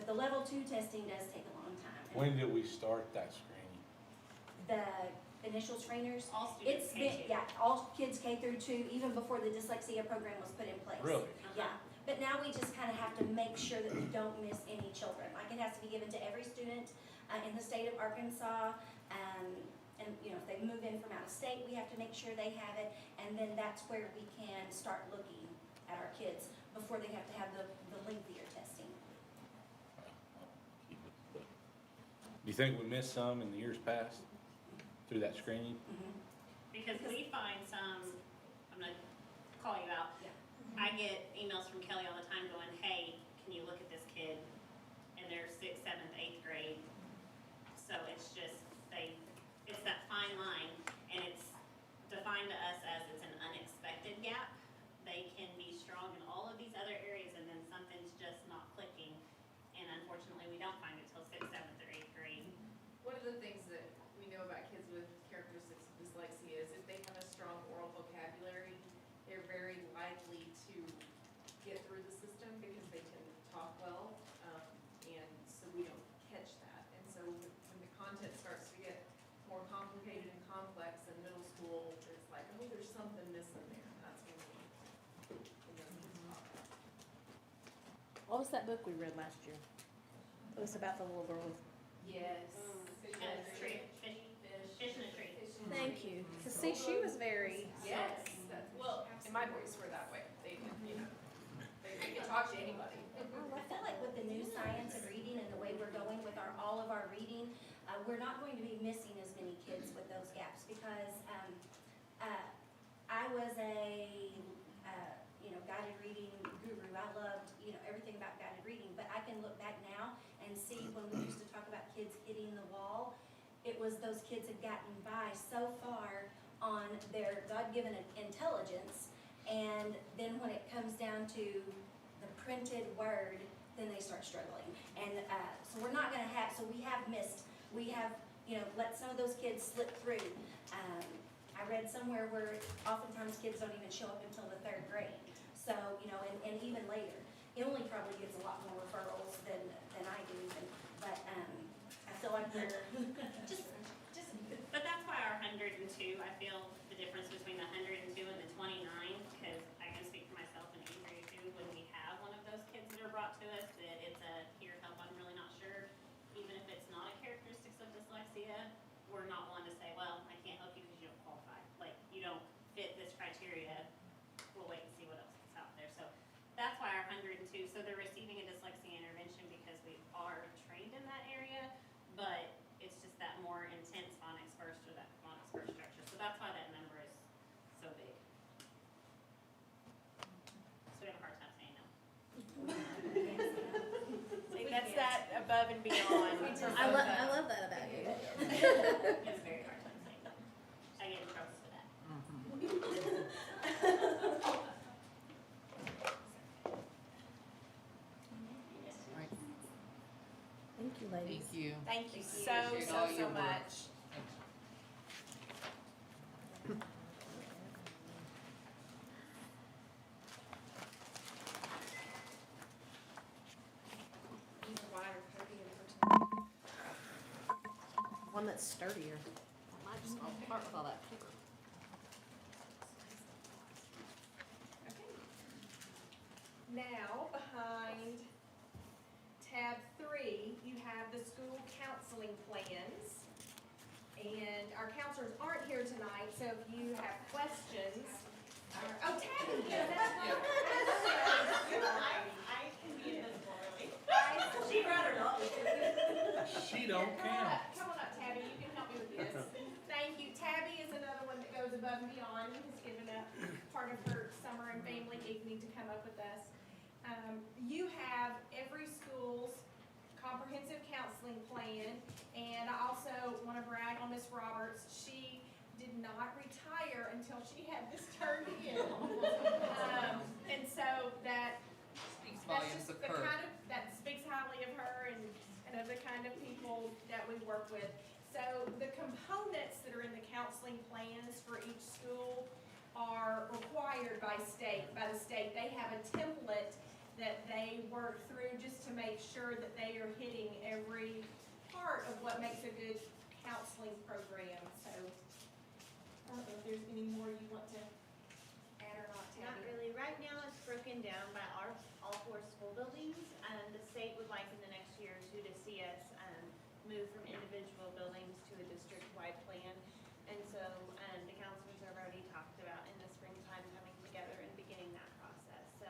But the level 2 testing does take a long time. When did we start that screening? The initial screeners. All students It's K2. been, yeah, all kids K through 2, even before the dyslexia program was put in place. Really? Yeah, but now we just kind of have to make sure that we don't miss any children. Like, it has to be given to every student in the state of Arkansas. And, you know, if they move in from out of state, we have to make sure they have it. And then that's where we can start looking at our kids before they have to have the lengthier testing. Do you think we missed some in the years past through that screening? Because we find some, I'm gonna call you out. Yeah. I get emails from Kelly all the time going, hey, can you look at this kid? And they're 6th, 7th, 8th grade. So it's just, it's that fine line, and it's defined to us as it's an unexpected gap. They can be strong in all of these other areas, and then something's just not clicking. And unfortunately, we don't find it till 6th, 7th, or 8th grade. One of the things that we know about kids with characteristics of dyslexia is if they have a strong oral vocabulary, they're very likely to get through the system because they tend to talk well, and so we don't catch that. And so when the content starts to get more complicated and complex in middle school, it's like, oh, there's something missing there. That's when we talk about. What was that book we read last year? It was about the little girl with. Yes. Fish in a tree. Fish in a tree. Thank you. Cause see, she was very. Yes. Well, and my boys were that way. They, you know, they can talk to anybody. I feel like with the new science of reading and the way we're going with all of our reading, we're not going to be missing as many kids with those gaps because I was a guided reading guru. I loved everything about guided reading, but I can look back now and see when we used to talk about kids hitting the wall, it was those kids had gotten by so far on their God-given intelligence, and then when it comes down to the printed word, then they start struggling. And so we're not going to have, so we have let some of those kids slip through. I read somewhere where oftentimes kids don't even show up until the 3rd grade. So, and even later. Emily probably gets a lot more referrals than I do, but I feel like they're But that's why our 102, I feel the difference between the 102 and the 29, because I can speak for myself and Andrew too, when we have one of those kids that are brought to us, that it's a here help, I'm really not sure, even if it's not a characteristics of dyslexia, we're not one to say, well, I can't help you because you don't qualify. Like, you don't fit this criteria, we'll wait and see what else is out there. So that's why our 102, so they're receiving a dyslexia intervention because we are trained in that area, but it's just that more intense phonics first or that phonics first structure. So that's why that number is so big. So we have a hard time saying no. See, that's that above and beyond. I love that about you. It's a very hard time saying no. I get in trouble for that. Thank you, ladies. Thank you. Thank you Appreciate all your so work. much. One that's sturdier. I might just fall apart with all that paper. Now, behind tab 3, you have the school counseling plans. And our counselors aren't here tonight, so if you have questions. Oh, Tabby, yeah, I can be invisible, really. She'd rather not. She don't count. Come on up, Tabby, you can help me with this. Thank you. Tabby is another one that goes above and beyond and has given up part of her summer and family evening to come up with us. You have every school's comprehensive counseling plan, and I also want to brag on Miss Roberts. She did not retire until she had this turned in. And so that Speaks that's volumes just of the her. kind of, that speaks highly of her and of the kind of people that we work with. So the components that are in the counseling plans for each school are required by the state. They have a template that they work through just to make sure that they are hitting every part of what makes a good counseling program. So I don't know if there's any more you want to add or not, Not Tabby. really. Right now, it's broken down by all four school buildings. The state would like in the next year or two to see us move from individual buildings to a district-wide plan. And so the counselors have already talked about in the springtime coming together and beginning that process. So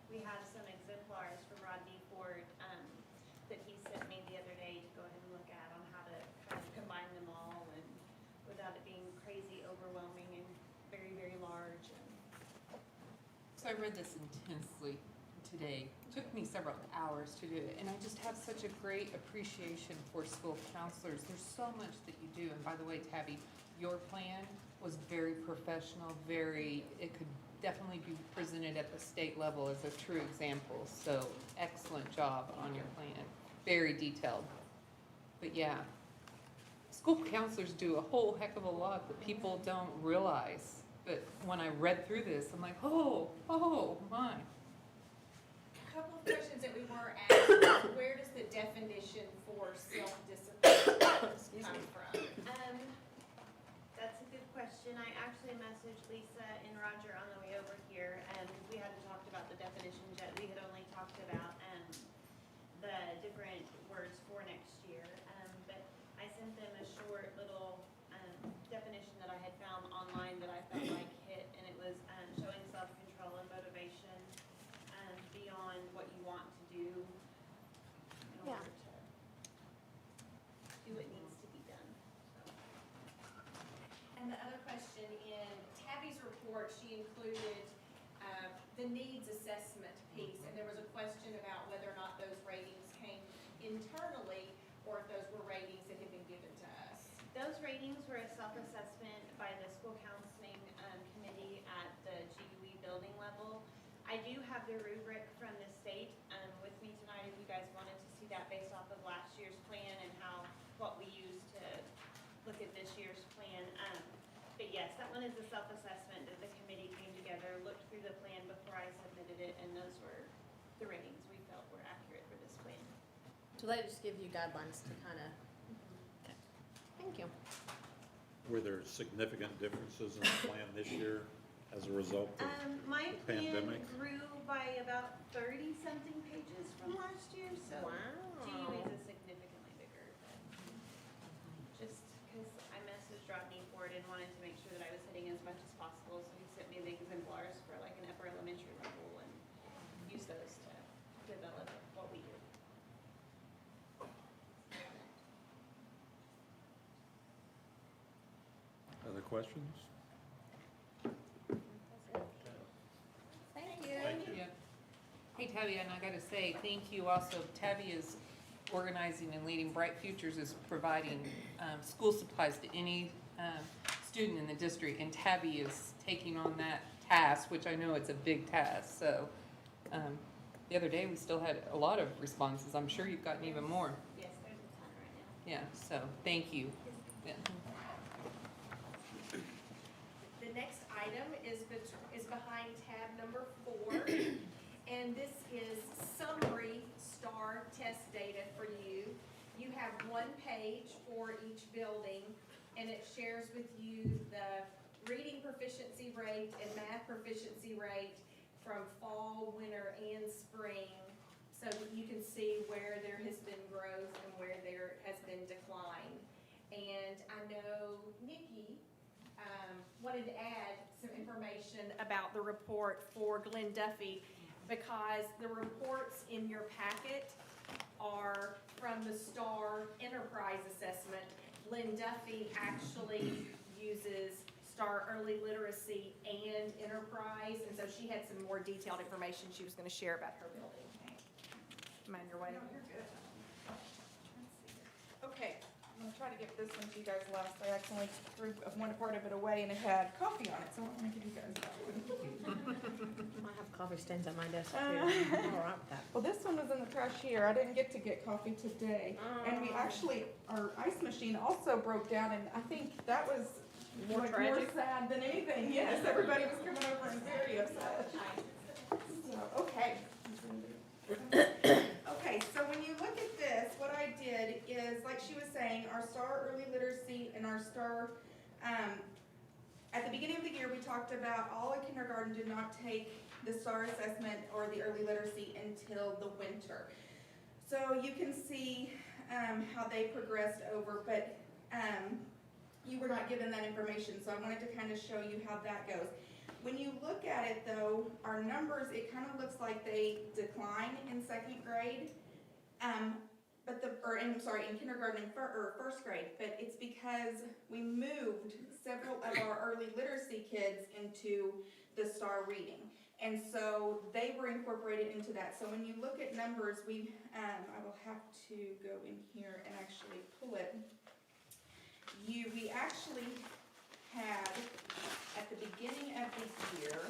we have some exemplars from Rodney Ford that he sent me the other day to go ahead and look at on how to kind of combine them all and without it being crazy, overwhelming, and very, very large. So I read this intensely today. Took me several hours to do it, and I just have such a great appreciation for school counselors. There's so much that you do, and by the way, Tabby, your plan was very professional, it could definitely be presented at the state level as a true example. So excellent job on your plan, very detailed. But yeah, school counselors do a whole heck of a lot that people don't realize. But when I read through this, I'm like, oh my. A couple of questions that we were asked, where does the definition for self-discipline come from? That's a good question. I actually messaged Lisa and Roger on the way over here, and we hadn't talked about the definitions yet. We had only talked about the different words for next year. But I sent them a short little definition that I had found online that I felt like hit, and it was showing self-control and motivation beyond what you want to do in order to do what needs to be done. And the other question, in Tabby's report, she included the needs assessment piece, and there was a question about whether or not those ratings came internally, or if those were ratings that had been given to us. Those ratings were a self-assessment by the school counseling committee at the GUE building level. I do have the rubric from the state with me tonight if you guys wanted to see that based off of last year's plan and what we used to look at this year's plan. But yes, that one is a self-assessment that the committee came together, looked through the plan before I submitted it, and those were the ratings we felt were accurate for this plan. So they just give you guidelines to kind of, okay, thank you. Were there significant differences in the plan this year as a result of My the plan pandemic? grew by about 30-something pages from last year, so GUE is a significantly bigger. Just because I messaged Rodney Ford and wanted to make sure that I was hitting as much as possible, so he sent me the exemplars for like an upper elementary level and use those to develop what we do. Other questions? Thank you. Yeah. Hey Tabby, and I gotta say, thank you also. Tabby is organizing and leading Bright Futures, is providing school supplies to any student in the district, and Tabby is taking on that task, which I know it's a big task. So the other day, we still had a lot of responses. I'm sure you've gotten even more. Yes, there's a ton right now. Yeah, so thank you. Yeah. The next item is behind tab number 4, and this is summary STAR test data for you. You have one page for each building, and it shares with you the reading proficiency rate and math proficiency rate from fall, winter, and spring, so that you can see where there has been growth and where there has been decline. And I know Nikki wanted to add some information about the report for Glenn Duffy, because the reports in your packet are from the STAR Enterprise Assessment. Glenn Duffy actually uses STAR Early Literacy and Enterprise, and so she had some more detailed information she was going to share about her building. Am I on your way? No, you're good. Okay, I'm gonna try to get this one to you guys last. I accidentally threw one part of it away and it had coffee on it, so I'm gonna give you guys that one. I have coffee stains on my desk too. I'm all right with that. Well, this one was in the trash here. I didn't get to get coffee today. And we actually, our ice machine also broke down, and I think that was More like tragic? more sad than anything. Yes, everybody was coming over and very upset. So, okay. Okay, so when you look at this, what I did is, like she was saying, our STAR early literacy and our STAR, at the beginning of the year, we talked about all of kindergarten did not take the STAR assessment or the early literacy until the winter. So you can see how they progressed over, but you were not given that information, so I wanted to kind of show you how that goes. When you look at it though, our numbers, it kind of looks like they decline in second grade, in kindergarten or first grade, but it's because we moved several of our early literacy kids into the STAR reading. And so they were incorporated into that. So when you look at numbers, I will have to go in here and actually pull it. We actually had, at the beginning of the year,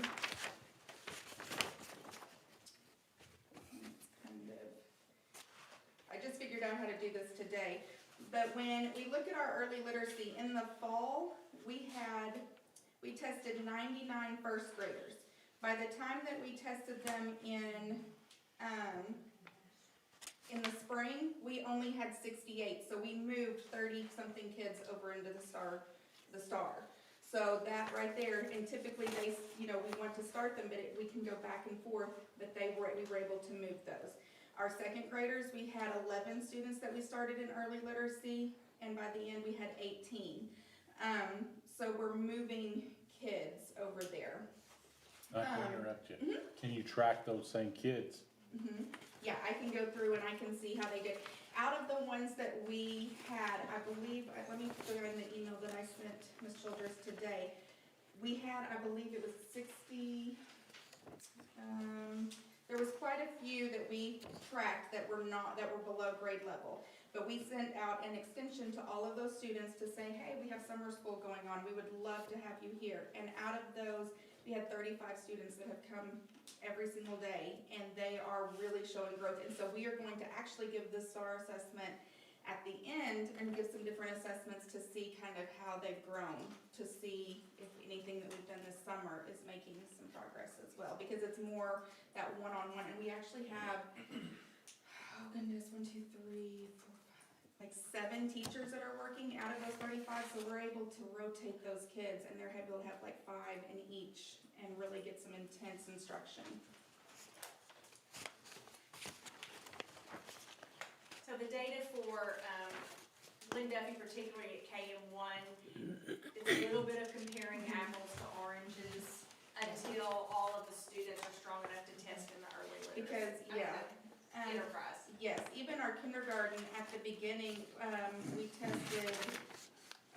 I just figured out how to do this today, but when we look at our early literacy, in the fall, we tested 99 first graders. By the time that we tested them in the spring, we only had 68, so we moved 30-something kids over into the STAR. So that right there, and typically we want to start them, but we can go back and forth, but we were able to move those. Our second graders, we had 11 students that we started in early literacy, and by the end we had 18. So we're moving kids over there. I can interrupt you. Can you track those same kids? Yeah, I can go through and I can see how they did. Out of the ones that we had, I believe, let me put in the email that I sent Ms. Childress today. We had, I believe it was 60, there was quite a few that we tracked that were below grade level. But we sent out an extension to all of those students to say, hey, we have summer school going on. We would love to have you here. And out of those, we had 35 students that have come every single day, and they are really showing growth. And so we are going to actually give the STAR assessment at the end and give some different assessments to see kind of how they've grown, to see if anything that we've done this summer is making some progress as well, because it's more that one-on-one. And we actually have, oh goodness, 1, 2, 3, 4, 5, like 7 teachers that are working out of those 35, so we're able to rotate those kids, and they're able to have like 5 in each and really get some intense instruction. So the data for Lynn Duffy, particularly at KM1, it's a little bit of comparing apples to oranges until all of the students are strong enough to test in the early literacy. Because, Enterprise. Yes, even our kindergarten at the beginning, we tested,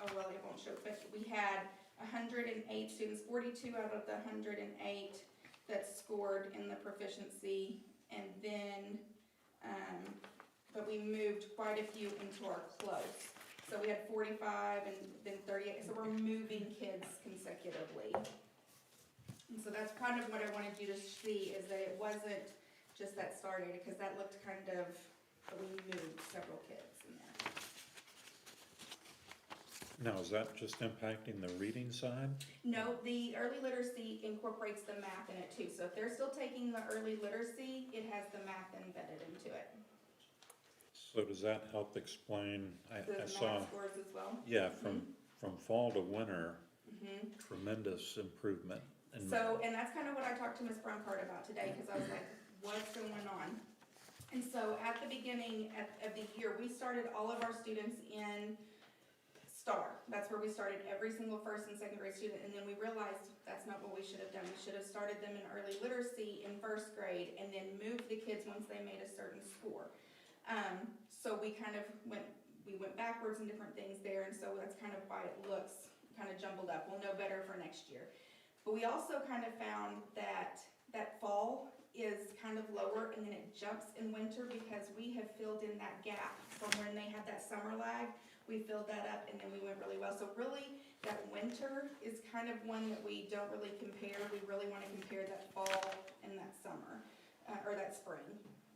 oh well, it won't show, but we had 108 students, 42 out of the 108 that scored in the proficiency, and then, but we moved quite a few into our close. So we had 45 and then 38, so we're moving kids consecutively. And so that's kind of what I wanted you to see, is that it wasn't just that STAR data, because that looked kind of, we moved several kids in there. Now, is that just impacting the reading side? No, the early literacy incorporates the math in it too. So if they're still taking the early literacy, it has the math embedded into it. So does that help explain, I The saw, math scores as well. yeah, from fall to winter, Mm-hmm. tremendous improvement in So, math. and that's kind of what I talked to Ms. Brunkard about today, because I was like, what's going on? And so at the beginning of the year, we started all of our students in STAR. That's where we started every single first and second grade student, and then we realized that's not what we should have done. We should have started them in early literacy in first grade and then moved the kids once they made a certain score. So we kind of went backwards in different things there, and so that's kind of why it looks kind of jumbled up. We'll know better for next year. But we also kind of found that fall is kind of lower, and then it jumps in winter because we have filled in that gap from when they had that summer lag. We filled that up, and then we went really well. So really, that winter is kind of one that we don't really compare. We really want to compare that fall and that summer, or that spring,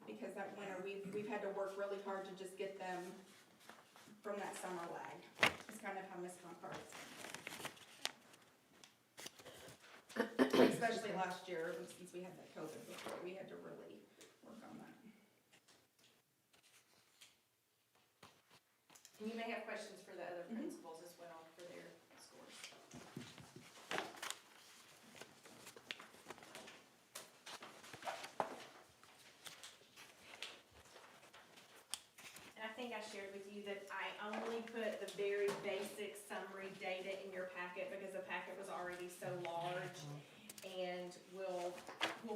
because that winter, we've had to work really hard to just get them from that summer lag. It's kind of how Ms. Concord explained it. Especially last year, since we had that COVID before, we had to really work on that. you may have questions for the other Mhm. principals as well for their scores. And I think I shared with you that I only put the very basic summary data in your packet because the packet was already so large. And we'll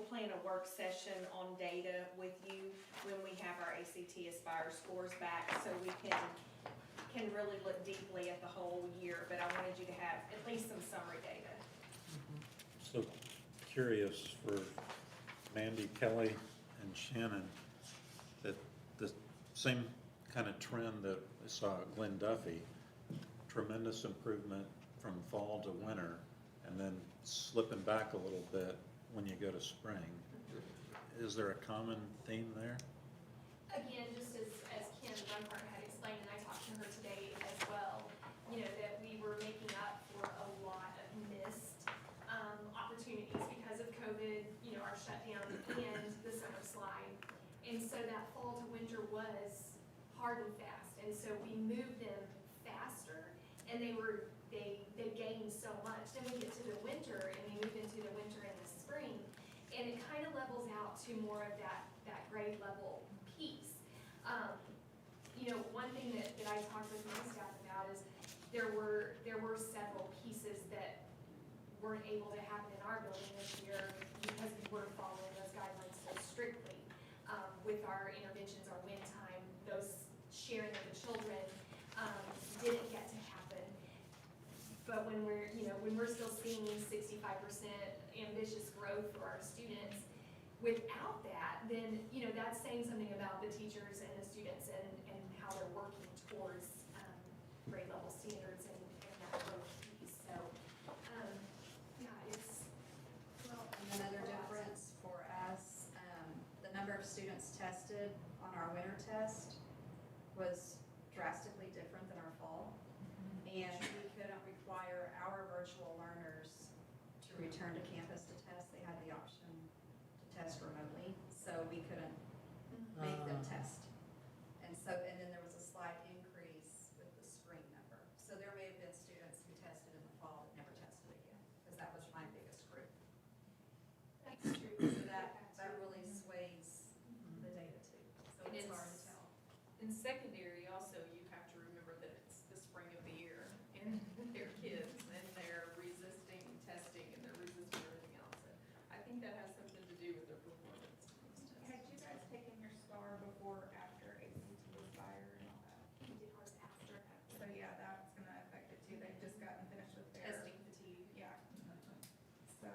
plan a work session on data with you when we have our ACT Aspire scores back, so we can really look deeply at the whole year, but I wanted you to have at least some summary data. So curious for Mandy, Kelly, and Shannon, that the same kind of trend that I saw at Glenn Duffy, tremendous improvement from fall to winter, and then slipping back a little bit when you go to spring. Is there a common theme there? Again, just as Kim Dunbar had explained, and I talked to her today as well, you know, that we were making up for a lot of missed opportunities because of COVID, you know, our shutdown and the summer slide. And so that fall to winter was hard and fast, and so we moved them faster, and they gained so much. Then we get to the winter, and we move into the winter and the spring, and it kind of levels out to more of that grade level piece. You know, one thing that I talked with my staff about is there were several pieces that weren't able to happen in our building this year because we were following those guidelines so strictly. With our interventions, our win time, those sharing of the children didn't get to happen. But when we're still seeing 65% ambitious growth for our students, without that, then, you know, that's saying something about the teachers and the students and how they're working towards grade level standards and that growth piece. So, yeah, it's, well. And another difference for us, the number of students tested on our winter test was drastically different than our fall. And we couldn't require our virtual learners to return to campus to test. They had the option to test remotely, so we couldn't make them test. And then there was a slight increase with the spring number. So there may have been students who tested in the fall that never tested again, because that was my biggest group. That's true. So that really sways the data too. So And it's hard to tell. In secondary also, you have to remember that it's the spring of the year, and they're kids, and they're resisting testing, and they're resisting everything else. And I think that has something to do with their performance in those tests. Had you guys taken your STAR before, after ACT Aspire and all that? We did ours after. So yeah, that's gonna affect it too. They've just gotten finished with their. Testing fatigue. Yeah. So,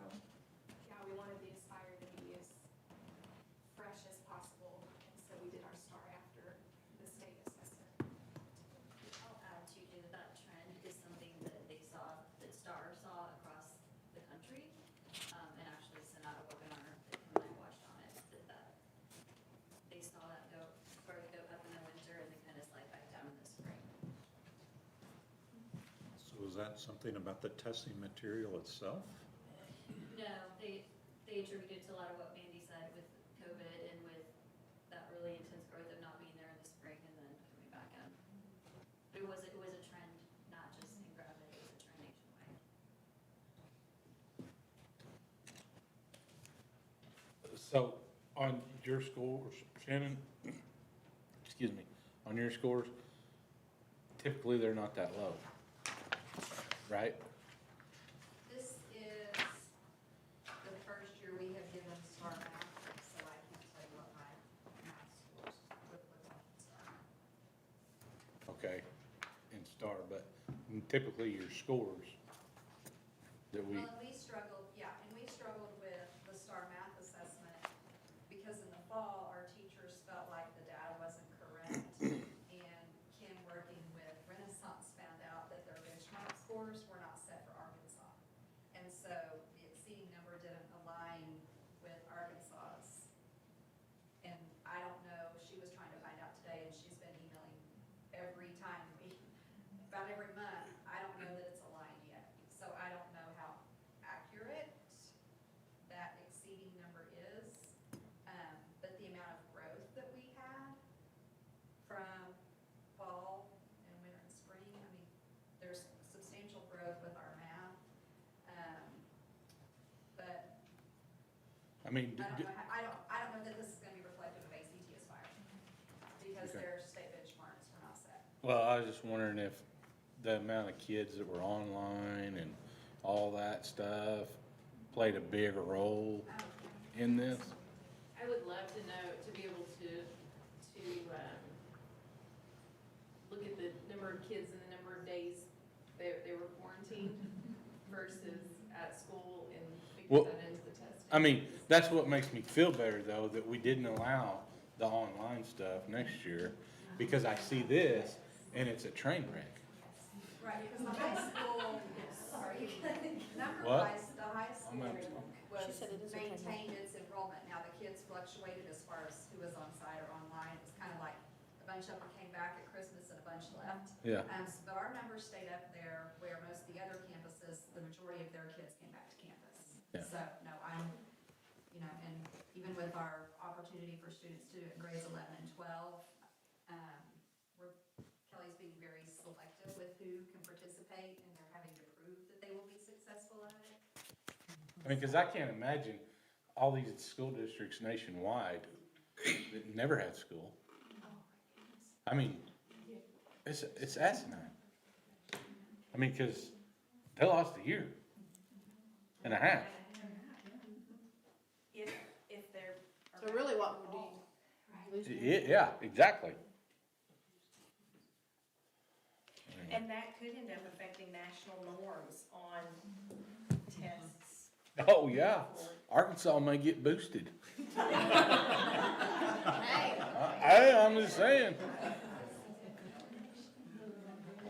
Yeah, we wanted the Aspire to be as fresh as possible, and so we did our STAR after the state assessment. I'll add to you that trend is something that they saw, that STAR saw across the country, and actually sent out a webinar that Kim and I watched on it, that they saw that go up in the winter and then kind of slide back down in the spring. So is that something about the testing material itself? No, they attribute it to a lot of what Mandy said with COVID and with that really intense growth of not being there in the spring and then coming back in. It was a trend, not just in Gravette, it was a trend nationwide. So on your scores, Shannon, excuse me, on your scores, typically they're not that low, right? This is the first year we have given STAR math, so I can't tell you what my math scores would look like in STAR. Okay, in STAR, but typically your scores that we, Well, and we struggled with the STAR math assessment because in the fall, our teachers felt like the data wasn't correct. And Kim, working with Renaissance, found out that their benchmark scores were not set for Arkansas. And so the exceeding number didn't align with Arkansas's. And I don't know, she was trying to find out today, and she's been emailing every time about every month. I don't know that it's aligned yet. So I don't know how accurate I mean, I don't know that this is gonna be reflective of ACT Aspire, because Okay. their state benchmarks were not set. well, I was just wondering if the amount of kids that were online and all that stuff played a bigger role in this. I would love to know, to be able to, look at the number of kids and the number of days they were quarantined versus at school and Well, figure that into the testing. I mean, that's what makes me feel better though, that we didn't allow the online stuff next year, because I see this and it's a train wreck. Right, because the high school, sorry, What? number-wise, the high school She was said it is okay. maintained its enrollment. Now, the kids fluctuated as far as who was on site or online. It was kind of like a bunch of them came back at Christmas and a bunch left. Yeah. But our numbers stayed up there where most of the other campuses, the majority of their kids came back to campus. Yeah. So, no, I'm, and even with our opportunity for students to do it in grades 11 and 12, Kelly's being very selective with who can participate, and they're having to prove that they will be successful at it. I mean, cause I can't imagine all these school districts nationwide that never had school. I mean, it's asinine. I mean, cause they lost a year and a half. If they're. So really what would you lose? Yeah, exactly. And that could end up affecting national norms on tests. Oh, yeah. Arkansas may get boosted. I'm just saying.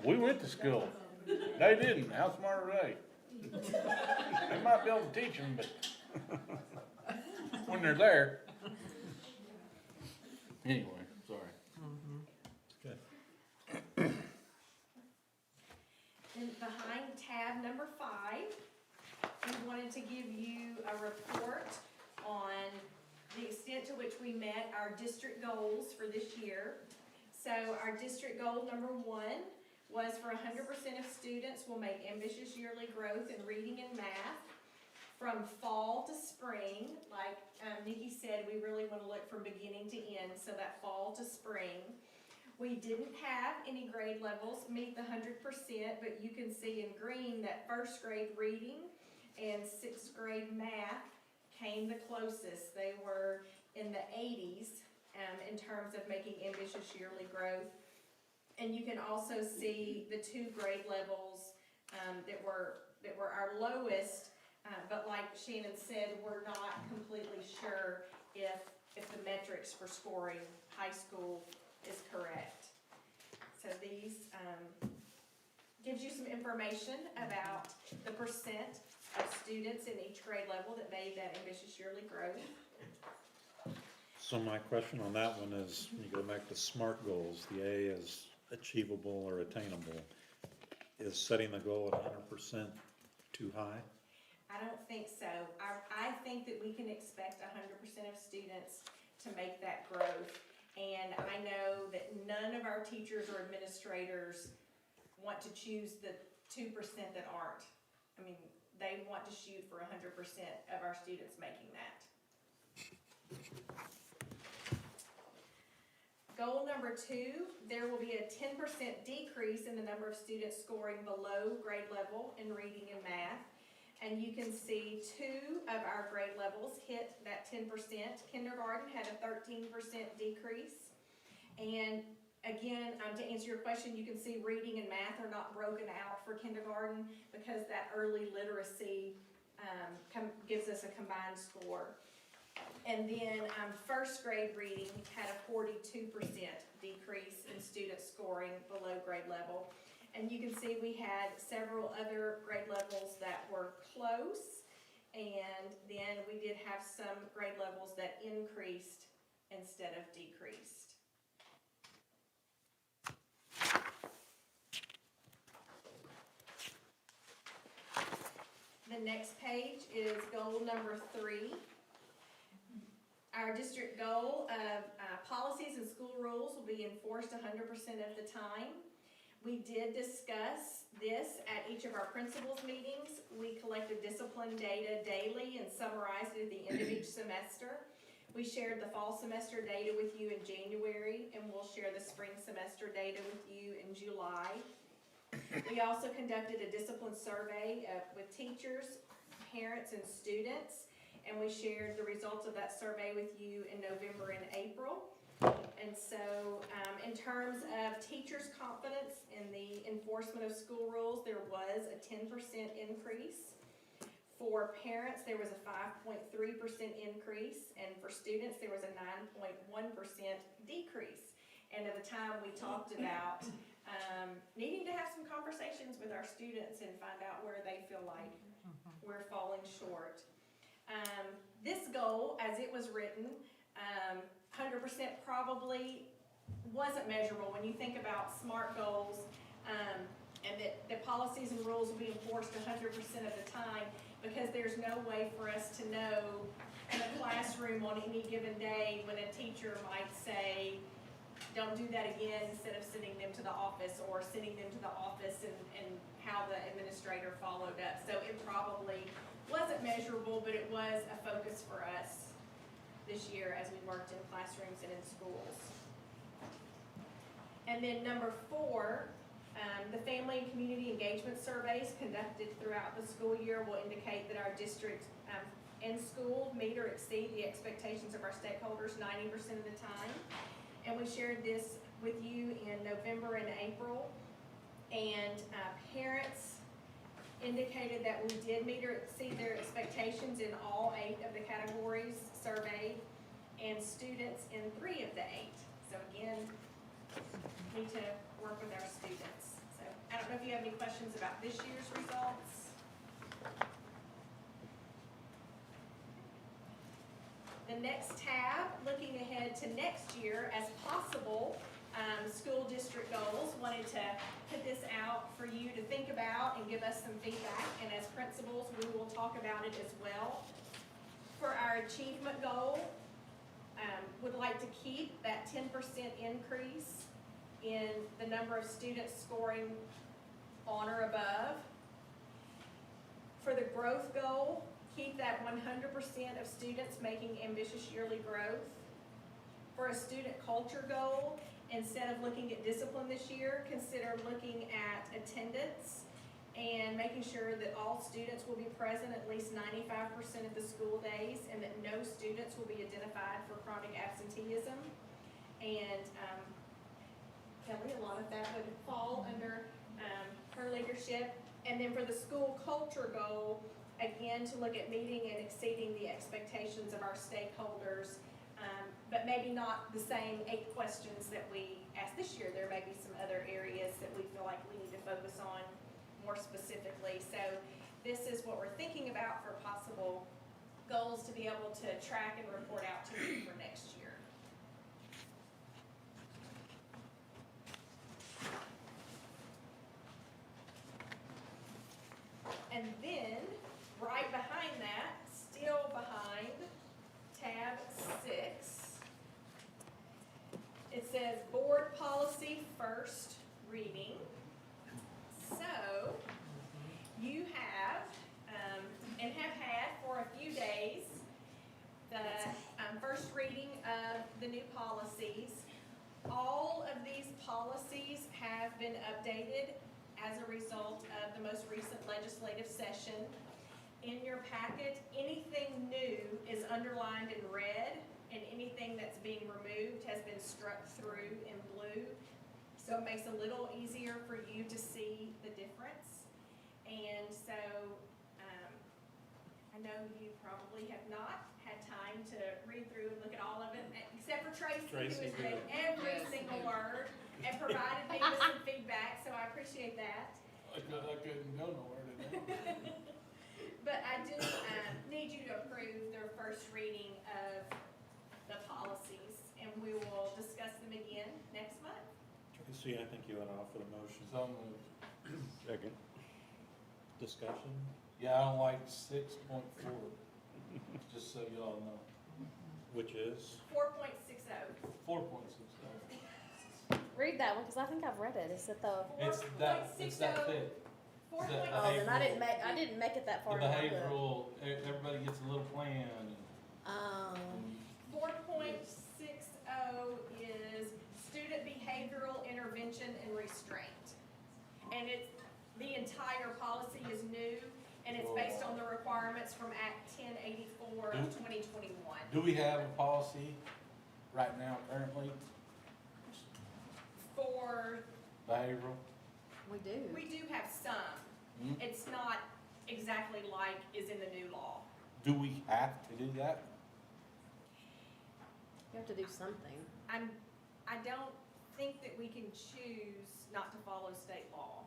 We went to school. They didn't. How smart are they? They might be able to teach them, but when they're there. Anyway, sorry. Good. Then behind tab number 5, we wanted to give you a report on the extent to which we met our district goals for this year. So our district goal number 1 was for 100% of students will make ambitious yearly growth in reading and math from fall to spring. Like Nikki said, we really want to look from beginning to end, so that fall to spring. We didn't have any grade levels meet the 100%, but you can see in green that first grade reading and sixth grade math came the closest. They were in the 80s in terms of making ambitious yearly growth. And you can also see the 2 grade levels that were our lowest, but like Shannon said, we're not completely sure if the metrics for scoring high school is correct. So these gives you some information about the percent of students in each grade level that made that ambitious yearly growth. So my question on that one is, when you go back to SMART goals, the A is achievable or attainable. Is setting the goal at 100% too high? I don't think so. I think that we can expect 100% of students to make that growth. And I know that none of our teachers or administrators want to choose the 2% that aren't. I mean, they want to shoot for 100% of our students making that. Goal number 2, there will be a 10% decrease in the number of students scoring below grade level in reading and math. And you can see 2 of our grade levels hit that 10%. Kindergarten had a 13% decrease. And again, to answer your question, you can see reading and math are not broken out for kindergarten because that early literacy gives us a combined score. And then first grade reading had a 42% decrease in students scoring below grade level. And you can see we had several other grade levels that were close, and then we did have some grade levels that increased instead of decreased. The next page is goal number 3. Our district goal of policies and school rules will be enforced 100% of the time. We did discuss this at each of our principals' meetings. We collected discipline data daily and summarized it at the end of each semester. We shared the fall semester data with you in January, and we'll share the spring semester data with you in July. We also conducted a discipline survey with teachers, parents, and students, and we shared the results of that survey with you in November and April. And so, in terms of teachers' confidence in the enforcement of school rules, there was a 10% increase. For parents, there was a 5.3% increase, and for students, there was a 9.1% decrease. And at the time, we talked about needing to have some conversations with our students and find out where they feel like we're falling short. This goal, as it was written, 100% probably wasn't measurable when you think about SMART goals, and that the policies and rules will be enforced 100% of the time, because there's no way for us to know in a classroom on any given day when a teacher might say, don't do that again, instead of sending them to the office, or sending them to the office and how the administrator followed up. So it probably wasn't measurable, but it was a focus for us this year as we worked in classrooms and in schools. And then number 4, the family and community engagement surveys conducted throughout the school year will indicate that our district in school meet or exceed the expectations of our stakeholders 90% of the time. And we shared this with you in November and April. And parents indicated that we did meet or exceed their expectations in all 8 of the categories surveyed, and students in 3 of the 8. So again, need to work with our students. So I don't know if you have any questions about this year's results. The next tab, looking ahead to next year as possible school district goals. Wanted to put this out for you to think about and give us some feedback, and as principals we will talk about it as well. For our achievement goal, would like to keep that 10% increase in the number of students scoring on or above. For the growth goal, keep that 100% of students making ambitious yearly growth. For a student culture goal, instead of looking at discipline this year, consider looking at attendance and making sure that all students will be present at least 95% of the school days, and that no students will be identified for chronic absenteeism. And Kelly, a lot of that would fall under her leadership. And then for the school culture goal, again, to look at meeting and exceeding the expectations of our stakeholders, but maybe not the same 8 questions that we asked this year. There may be some other areas that we feel like we need to focus on more specifically. So this is what we're thinking about for possible goals to be able to track and report out to you for next year. And then, right behind that, still behind tab 6, it says board policy first reading. So, you have, and have had for a few days, the first reading of the new policies. All of these policies have been updated as a result of the most recent legislative session. In your packet, anything new is underlined in red, and anything that's being removed has been struck through in blue. So it makes it a little easier for you to see the difference. And so, I know you probably have not had time to read through and look at all of it, except for Tracy, who has read every single word and provided me with some feedback, so I appreciate that. I couldn't go nowhere today. But I do need you to approve their first reading of the policies, and we will discuss them again next month. Tracy, I think you went off with a motion. So moved. Second. Discussion? Yeah, I don't like 6.4, just so y'all know. Which is? 4.60. 4.6. Read read that one, cause I think I've read it. Is it the, It's that thick. Four The point, oh, then I didn't behavioral- I didn't make it that The far. in my book. behavioral, everybody gets a little plan and. 4.60 is student behavioral intervention and restraint. And it's, the entire policy is new, and it's based on the requirements from Act 1084 of 2021. Do we have a policy right now currently, For, behavioral? We do. we do have some. Hmm? It's not exactly like is in the new law. Do we have to do that? You have to do something. I don't think that we can choose not to follow state law.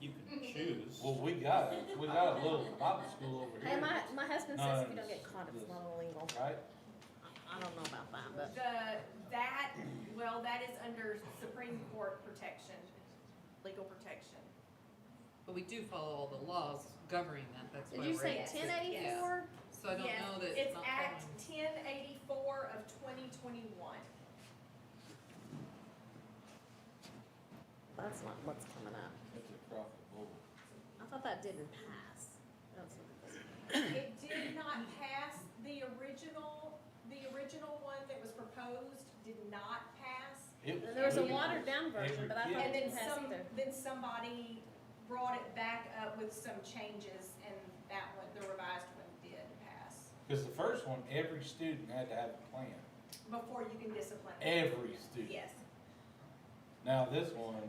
You can choose. Well, we got a little Bible school over Hey, here, my husband No, says no, if you don't get caught, it's not illegal. right? I don't know about that, but. That is under Supreme Court protection, legal protection. But we do follow all the laws governing that, that's why Did you we're. say Yes. 1084? So I don't Yes, know that it's it's not Act following. 1084 of 2021. That's not what's coming up. It's across the board. I thought that didn't pass. That's what it is. It did not pass, the original one that was proposed did not pass. There was a watered down version, but I thought And it then didn't pass either. then somebody brought it back up with some changes, and that one, the revised one did pass. Cause the first one, every student had to have a plan, Before you can discipline them. every student. Yes, Now this one,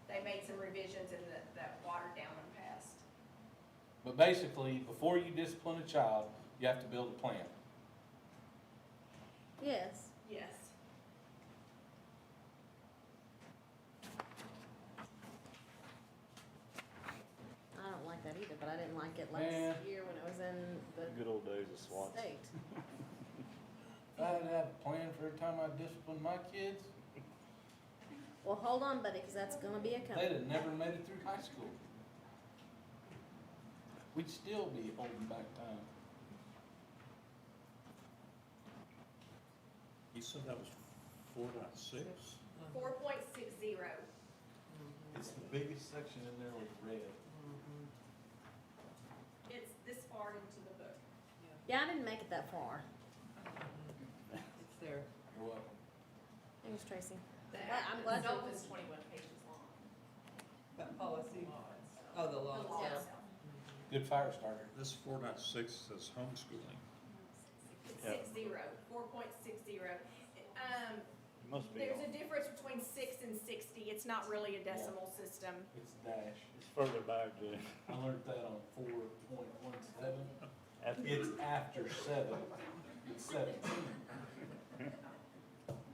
they made some revisions and that watered down one passed. but basically, before you discipline a child, you have to build a plan. Yes. Yes. I don't like that either, but I didn't like it Yeah. last year when it was in the Good old days of SWAT. state. If I had to have a plan for every time I discipline my kids, Well, hold on, buddy, because that's gonna be a they'd coming. have never made it through high school. We'd still be holding back time. You said that was 4.6? 4.60. It's the biggest section in there with red. It's this far into the book. Yeah, I didn't make it that far. It's there. You're welcome. Thanks, Tracy. The Well, I'm glad itself you- is 21 pages long. That policy? Oh, the law The law itself. itself. Good fire starter. This 4.6 says homeschooling. It's Yeah. 4.60. It must be There's a on. difference between 6 and 60. It's not really a decimal system. It's dash. It's further back, Jay. I learned that on 4.17. After- It's after 7. It's 17.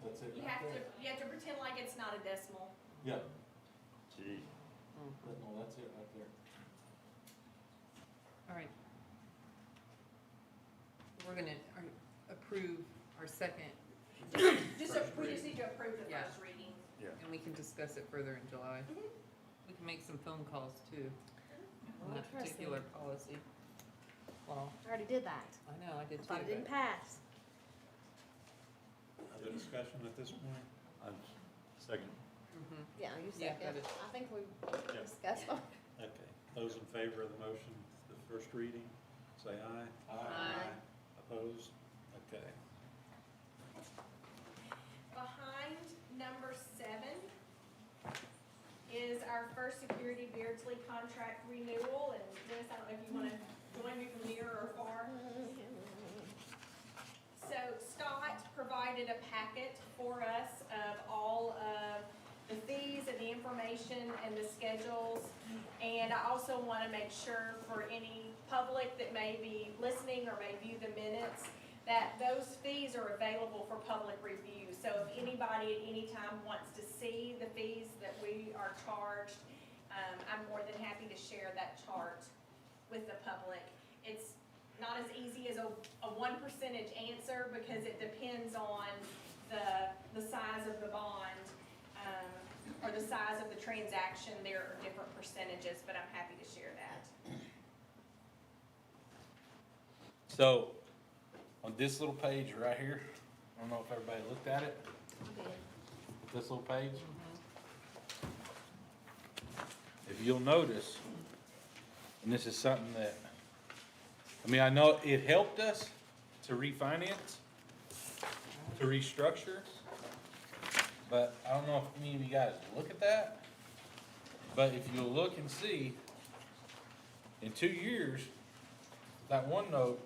That's it You right have there. to pretend like it's not a decimal. Yeah, Gee. but no, that's it right there. All right. We're gonna approve our second, We just need to approve the Yeah. first reading. and we can discuss it further in July. We can make some phone calls too, on that Interesting. particular policy. Well, I already did that. I know, I did I too. thought it didn't pass. Other discussion at this point? I'm second. Mhm. Yeah, you Yeah, second. that is- I think we Yeah. discussed it. Okay. Those in favor of the motion, the first reading, say aye. Aye. Opposed? Okay. Behind number 7 is our first security Beardsley contract renewal. And Dennis, I don't know if you want to join me from near or far. So Scott provided a packet for us of all of the fees and the information and the schedules. And I also want to make sure for any public that may be listening or may view the minutes, that those fees are available for public review. So if anybody at any time wants to see the fees that we are charged, I'm more than happy to share that chart with the public. It's not as easy as a 1% answer, because it depends on the size of the bond, or the size of the transaction. There are different percentages, but I'm happy to share that. So, on this little page right here, I don't know if everybody looked at it. this little page. If you'll notice, and this is something that, I mean, I know it helped us to refinance, to restructure, but I don't know if any of you guys look at that. But if you'll look and see, in 2 years, that one note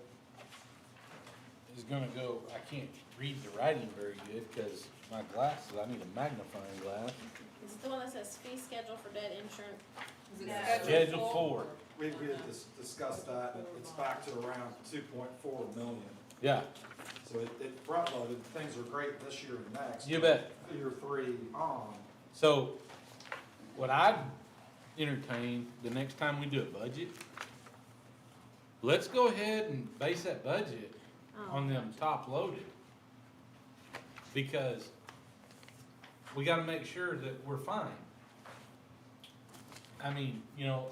is gonna go, I can't read the writing very good because my glasses, I need a magnifying glass. Is it the one that says fee schedule for debt insurance? Is it No. Schedule 4, We had discussed that, and it's back to around 2.4 million. yeah, So it front loaded, things are great this year and next. you bet. Year 3 on, So, what I'd entertain, the next time we do a budget, let's go ahead and base that budget on them top loaded. Because we gotta make sure that we're fine. I mean, you know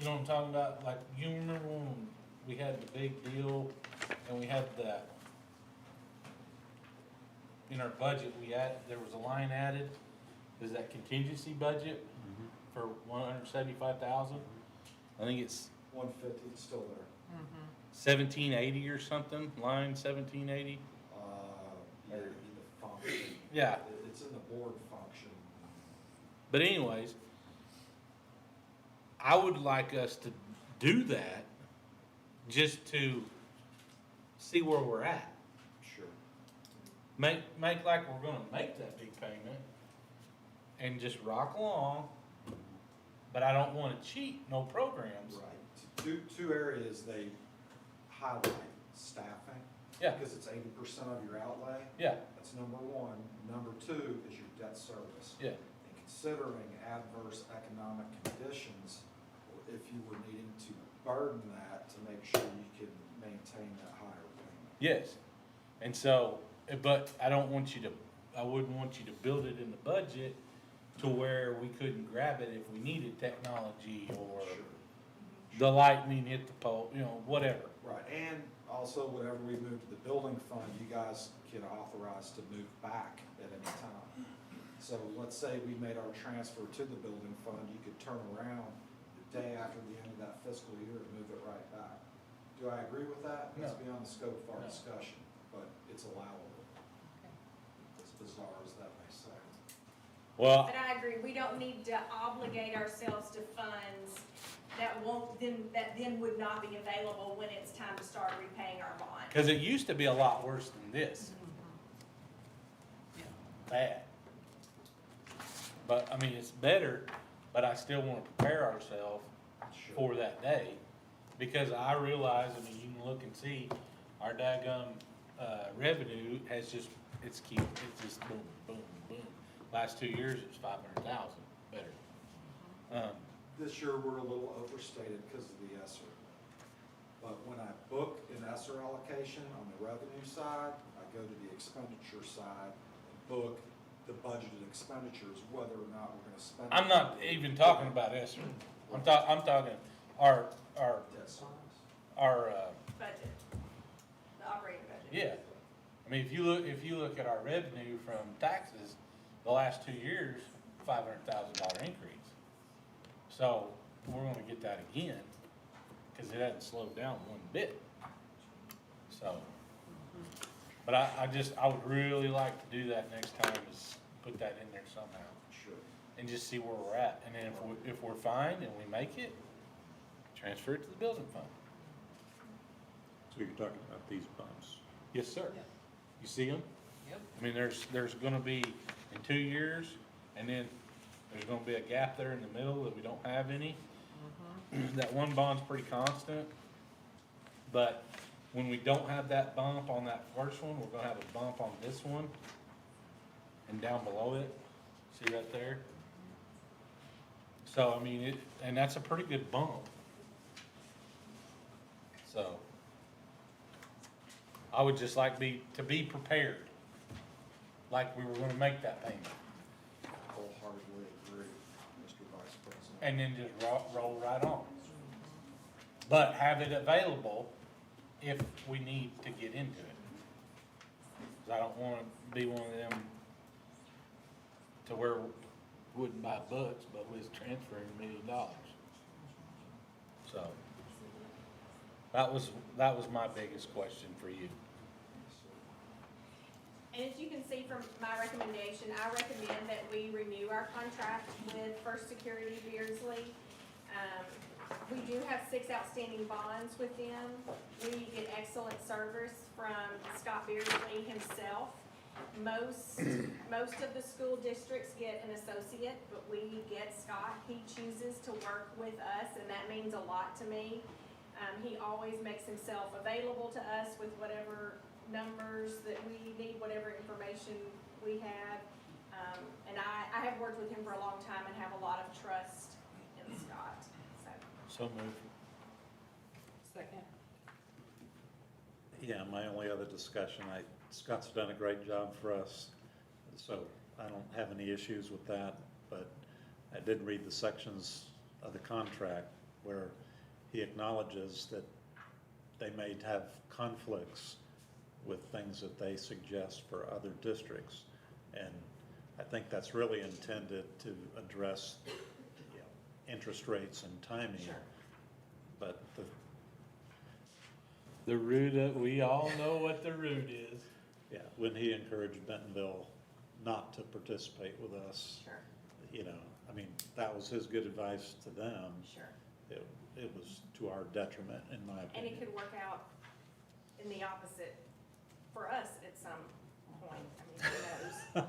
what I'm talking about, like, you remember when we had the big deal and we had that, in our budget, there was a line added, is that contingency budget for 175,000? I think it's 150, it's still there. 1780 or something, line 1780. Yeah, in the function. Yeah. It's in the board function. But anyways, I would like us to do that just to see where we're at. Sure. Make like we're gonna make that big payment and just rock along. But I don't wanna cheat, no programs. Right. Two areas they highlight: staffing. Yeah. Because it's 80% of your outlay. Yeah, That's number one. Number two is your debt service. yeah, And considering adverse economic conditions, if you were needing to burden that to make sure you can maintain that higher payment. yes. And so, but I wouldn't want you to build it in the budget to where we couldn't grab it if we needed technology or the lightning hit the pole, whatever. Right, and also whenever we move to the building fund, you guys can authorize to move back at any time. So let's say we made our transfer to the building fund, you could turn around the day after the end of that fiscal year and move it right back. Do I agree with that? No. It's beyond the scope of our No. discussion, but it's allowable. As bizarre as that may sound. Well, But I agree, we don't need to obligate ourselves to funds that then would not be available when it's time to start repaying our bond. because it used to be a lot worse than this. Bad. But, I mean, it's better, but I still want to prepare ourselves for that day. Because I realize, I mean, you can look and see, our daggum, revenue has just, it's just boom, boom, boom. Last 2 years, it was 500,000 better. This year, we're a little overstated because of the ESSER. But when I book an ESSER allocation on the revenue side, I go to the expenditure side and book the budgeted expenditures, whether or not we're gonna spend. I'm not even talking about ESSER. I'm talking our, Debt service. Budget, the operating budget. yeah. I mean, if you look at our revenue from taxes, the last 2 years, $500,000 increase. So, we're gonna get that again, cause it hasn't slowed down one bit. So, but I would really like to do that next time, is put that in there somehow, Sure. and just see where we're at, and then if we're fine and we make it, transfer it to the building fund. So you're talking about these bumps. Yes, sir. Yep. You see them? Yep. I mean, there's gonna be, in 2 years, and then there's gonna be a gap there in the middle that we don't have any. That one bond's pretty constant, but when we don't have that bump on that first one, we're gonna have a bump on this one, and down below it, see right there? So, I mean, and that's a pretty good bump. So, I would just like to be prepared, like we were gonna make that payment, Wholeheartedly agree, Mr. Vice President. and then just roll right on. But have it available if we need to get into it. 'Cause I don't wanna be one of them to where we wouldn't buy books, but we was transferring $1 million. So, that was my biggest question for you. And as you can see from my recommendation, I recommend that we renew our contract with First Security Beardsley. We do have 6 outstanding bonds with them. We get excellent service from Scott Beardsley himself. Most of the school districts get an associate, but we get Scott. He chooses to work with us, and that means a lot to me. He always makes himself available to us with whatever numbers that we need, whatever information we have. And I have worked with him for a long time and have a lot of trust in Scott, so. So moved. Second. Yeah, my only other discussion, Scott's done a great job for us, so I don't have any issues with that, but I did read the sections of the contract where he acknowledges that they may have conflicts with things that they suggest for other districts. And I think that's really intended to address, you know, interest rates and timing. Sure. But The root, we all know what the root is. yeah, when he encouraged Bentonville not to participate with us, Sure, you know, I mean, that was his good advice to them. sure. It was to our detriment, in my And opinion. it could work out in the opposite for us at some point. I mean, who knows?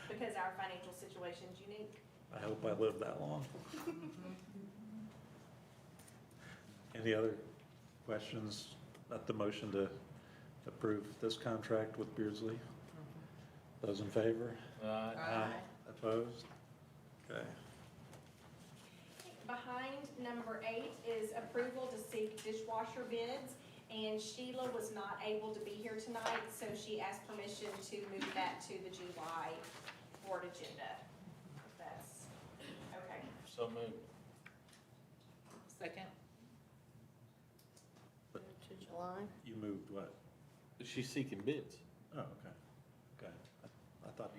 Because our financial situation's unique. I hope I live that long. Any other questions about the motion to approve this contract with Beardsley? Those in favor? Aye. Opposed? Okay. Behind number 8 is approval to seek dishwasher bids, and Sheila was not able to be here tonight, so she asked permission to move that to the July board agenda. If that's okay. So moved. Second. To July. You moved what? She's seeking bids. Oh, okay. Okay. I thought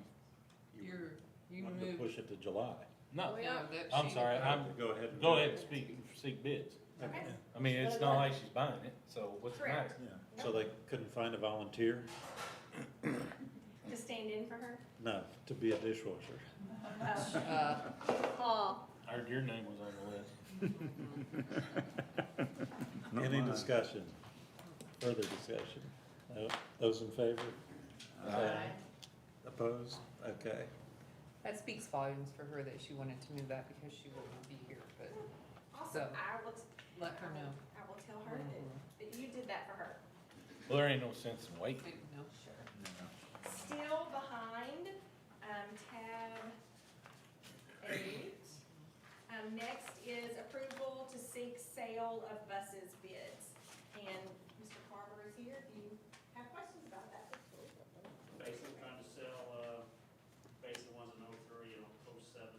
you You wanted to moved. push it to July. No, No, that I'm she- sorry, Go ahead. and go do ahead it. and seek bids. Okay. I mean, it's not like she's buying it, so what's the matter? Correct. Yeah, so they couldn't find a volunteer? To stand in for her? No, to be a dishwasher. Aw. I heard your name was on the list. Any discussion? Further discussion? No? Those in favor? Aye. Opposed? Okay. That speaks volumes for her that she wanted to move that because she wouldn't be here, but Awesome. So- I will, let her know. I will tell her that you did that for her. Well, there ain't no sense in waiting. No. Sure. Still behind, tab 8. Next is approval to seek sale of buses bids. And Mr. Carver is here, if you have questions about that. Basically trying to sell, basically ones in 03 and 07.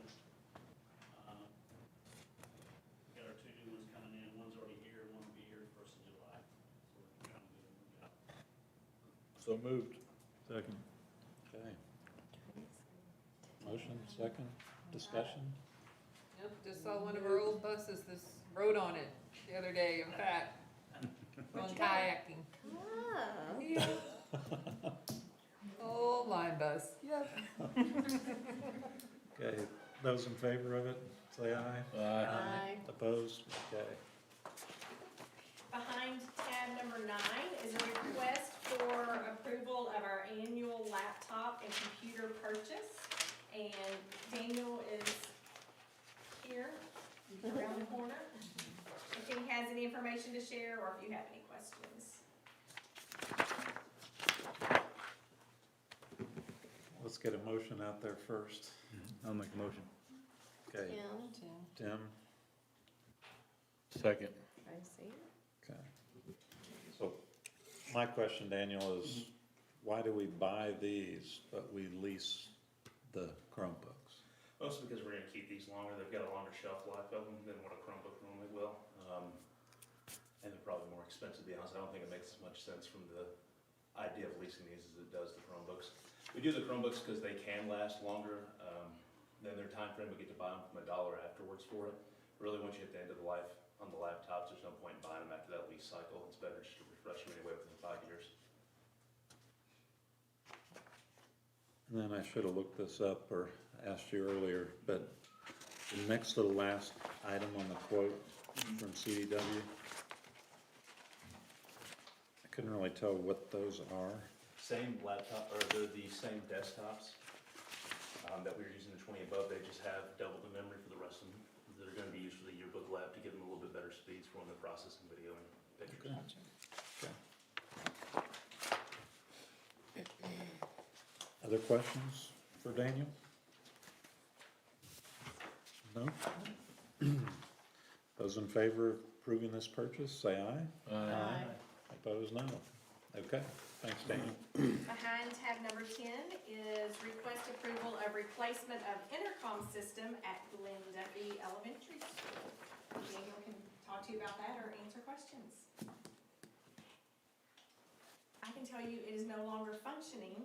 Got our 2 new ones coming in, one's already here, one will be here the 1st of July. So we're trying to get them moved out. So moved. Second. Okay. Motion, second, discussion? Yep, just saw one of our old buses, this rode on it the other day, in fact. Going kayaking. Oh. Yeah. Old line bus, yep. Okay, those in favor of it, say aye. Aye. Opposed? Okay. Behind tab number 9 is a request for approval of our annual laptop and computer purchase. And Daniel is here, around the corner. If he has any information to share or if you have any questions. Let's get a motion out there first. I'll make a motion. Okay, Tim. Tim? Second. Tracy. Okay. So, my question, Daniel, is why do we buy these, but we lease the Chromebooks? Mostly because we're gonna keep these longer, they've got a longer shelf life of them than what a Chromebook normally will. And they're probably more expensive, to be honest. I don't think it makes as much sense from the idea of leasing these as it does the Chromebooks. We do the Chromebooks because they can last longer than their time frame. We get to buy them from $1 afterwards for it. Really, once you hit the end of the life on the laptops, there's no point in buying them after that lease cycle. It's better just to refresh them anyway within 5 years. And then I should have looked this up or asked you earlier, but the next to the last item on the quote from CDW, I couldn't really tell what those are. Same laptop, or they're the same desktops that we were using the 20 above. They just have double the memory for the rest of them. They're going to be used for the yearbook lab to give them a little bit better speeds for when they're processing video and pictures. Other questions for Daniel? No? Those in favor of approving this purchase, say aye. Aye. Opposed, no. Okay, thanks, Daniel. Behind tab number 10 is request approval of replacement of intercom system at Glen Duffy Elementary School. Daniel can talk to you about that or answer questions. I can tell you it is no longer functioning,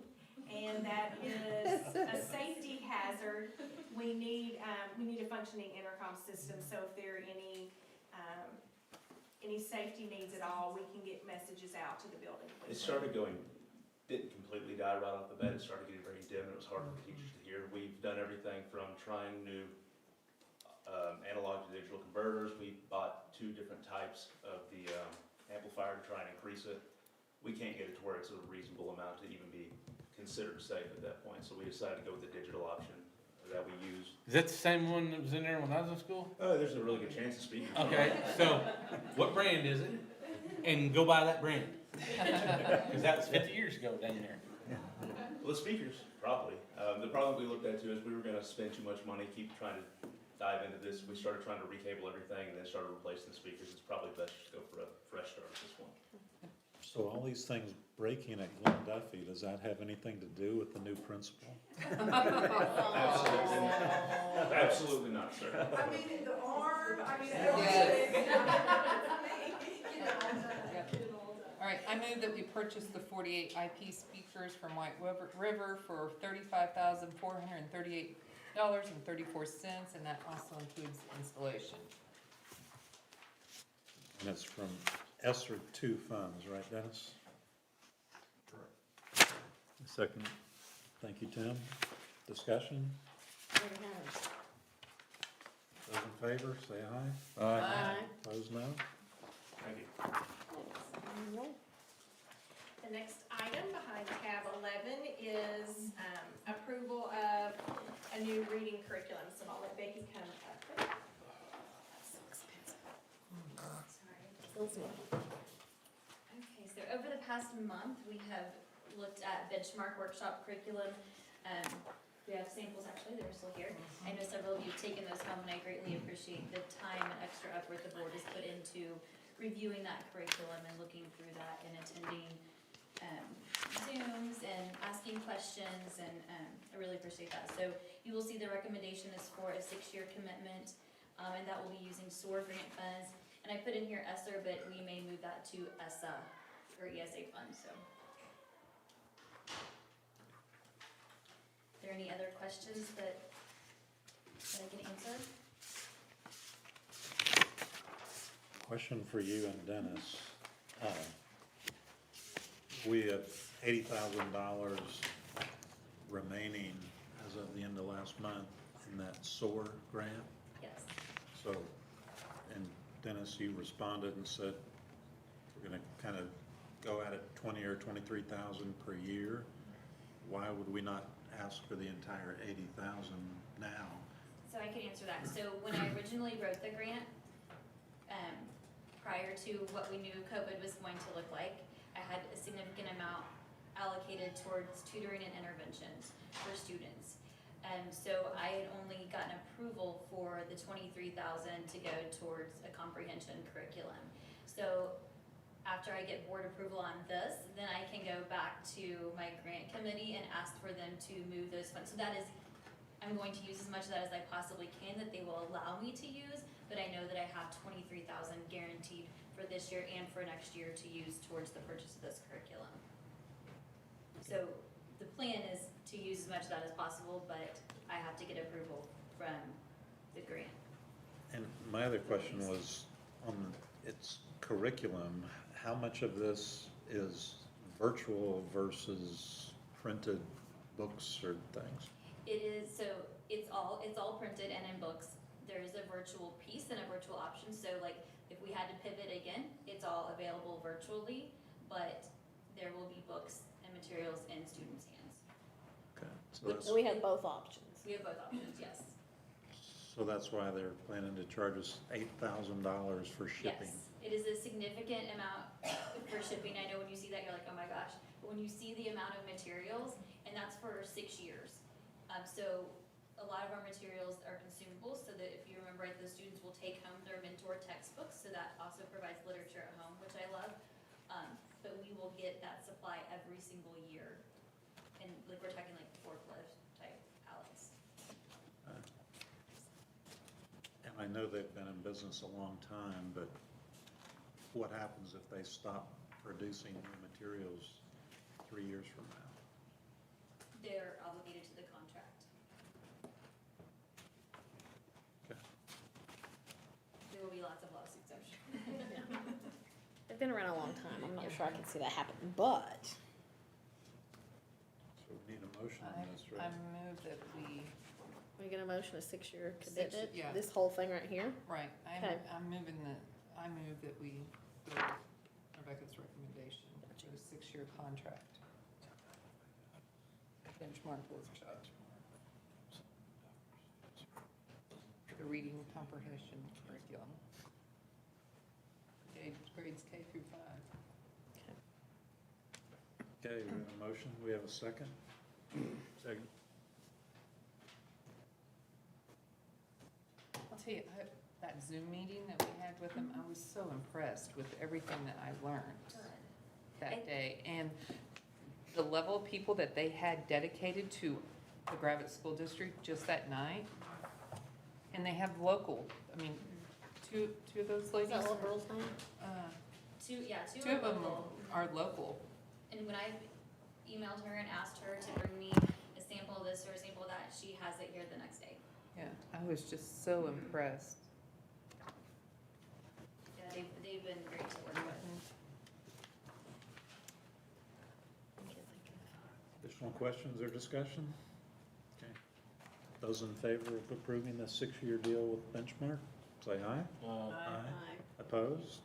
and that is a safety hazard. We need a functioning intercom system, so if there are any safety needs at all, we can get messages out to the building. It started going, didn't completely die right off the bat. It started getting very dim, and it was hard for the teachers to hear. We've done everything from trying new analog to digital converters. We bought 2 different types of the amplifier to try and increase it. We can't get it to where it's a reasonable amount to even be considered safe at that point, so we decided to go with the digital option that we use. Is that the same one that was in there when I was in school? There's a really good chance of speaking. Okay, so what brand is it? And go buy that brand. Cause that was 50 years ago down there. Well, the speakers, probably. The problem we looked at too is we were gonna spend too much money, keep trying to dive into this. We started trying to recable everything and then started replacing the speakers. It's probably best just to go for a fresh start at this one. So all these things breaking at Glen Duffy, does that have anything to do with the new principal? Absolutely not. Absolutely not, sir. I mean, the arm, I mean, All right, I move that we purchase the 48 IP speakers from White River for $35,438.34, and that also includes installation. And it's from ESSER 2 funds, right, Dennis? Correct. Second. Thank you, Tim. Discussion? Those in favor, say aye. Aye. Opposed, no. Thank you. The next item behind tab 11 is approval of a new reading curriculum, so I'll let Becky come up. So expensive. Sorry. Kills me. Okay, so over the past month, we have looked at benchmark workshop curriculum. We have samples actually, they're still here. I know several of you have taken those home, and I greatly appreciate the time and extra effort the board has put into reviewing that curriculum and looking through that and attending Zooms and asking questions, and I really appreciate that. So you will see the recommendation is for a 6-year commitment, and that will be using SOAR grant funds. And I put in here ESSER, but we may move that to ESSA or ESA funds, so. Are there any other questions that I can answer? Question for you and Dennis. We have $80,000 remaining as of the end of last month in that SOAR grant. Yes. So, and Dennis, you responded and said, we're gonna kind of go at it 20 or 23,000 per year. Why would we not ask for the entire 80,000 now? So I can answer that. So when I originally wrote the grant, prior to what we knew COVID was going to look like, I had a significant amount allocated towards tutoring and interventions for students. So I had only gotten approval for the 23,000 to go towards a comprehension curriculum. So after I get board approval on this, then I can go back to my grant committee and ask for them to move those funds. So that is, I'm going to use as much of that as I possibly can that they will allow me to use, but I know that I have 23,000 guaranteed for this year and for next year to use towards the purchase of this curriculum. So the plan is to use as much of that as possible, but I have to get approval from the grant. And my other question was, on its curriculum, how much of this is virtual versus printed books or things? It is, so it's all printed and in books. There is a virtual piece and a virtual option, so like if we had to pivot again, it's all available virtually, but there will be books and materials in students' hands. Okay, so that's, We have both options. We have both options, yes. so that's why they're planning to charge us $8,000 for shipping. Yes, it is a significant amount for shipping. I know when you see that, you're like, oh my gosh. But when you see the amount of materials, and that's for 6 years. So a lot of our materials are consumables, so that if you remember, right, the students will take home their mentor textbooks, so that also provides literature at home, which I love. But we will get that supply every single year. And like, we're talking like forklift type Alex. And I know they've been in business a long time, but what happens if they stop producing new materials 3 years from now? They're obligated to the contract. Okay. There will be lots of lawsuits, I'm sure. They've been around a long time. I'm not sure I can see that happen, but So we need a motion on this, I right? move that we, we get a motion, a 6-year commitment, yeah. this whole thing right here. right, Okay. I move that we go with Rebecca's recommendation for the 6-year contract. Benchmark workshop. The reading comprehension curriculum. Grades K through 5. Okay, we have a motion, we have a second? Second. I'll tell you, that Zoom meeting that we had with them, I was so impressed with everything that I learned that day. And the level of people that they had dedicated to the Gravette School District just that night. And they have local, I mean, two of those Is ladies. that little girl's name? Two Two are of them local. are local. And when I emailed her and asked her to bring me a sample of this or a sample of that, she has it here the next day. Yeah, I was just so impressed. Yeah, they've been great to work with. Additional questions or discussion? Okay. Those in favor of approving the 6-year deal with Benchmark, say aye. Aye. Opposed?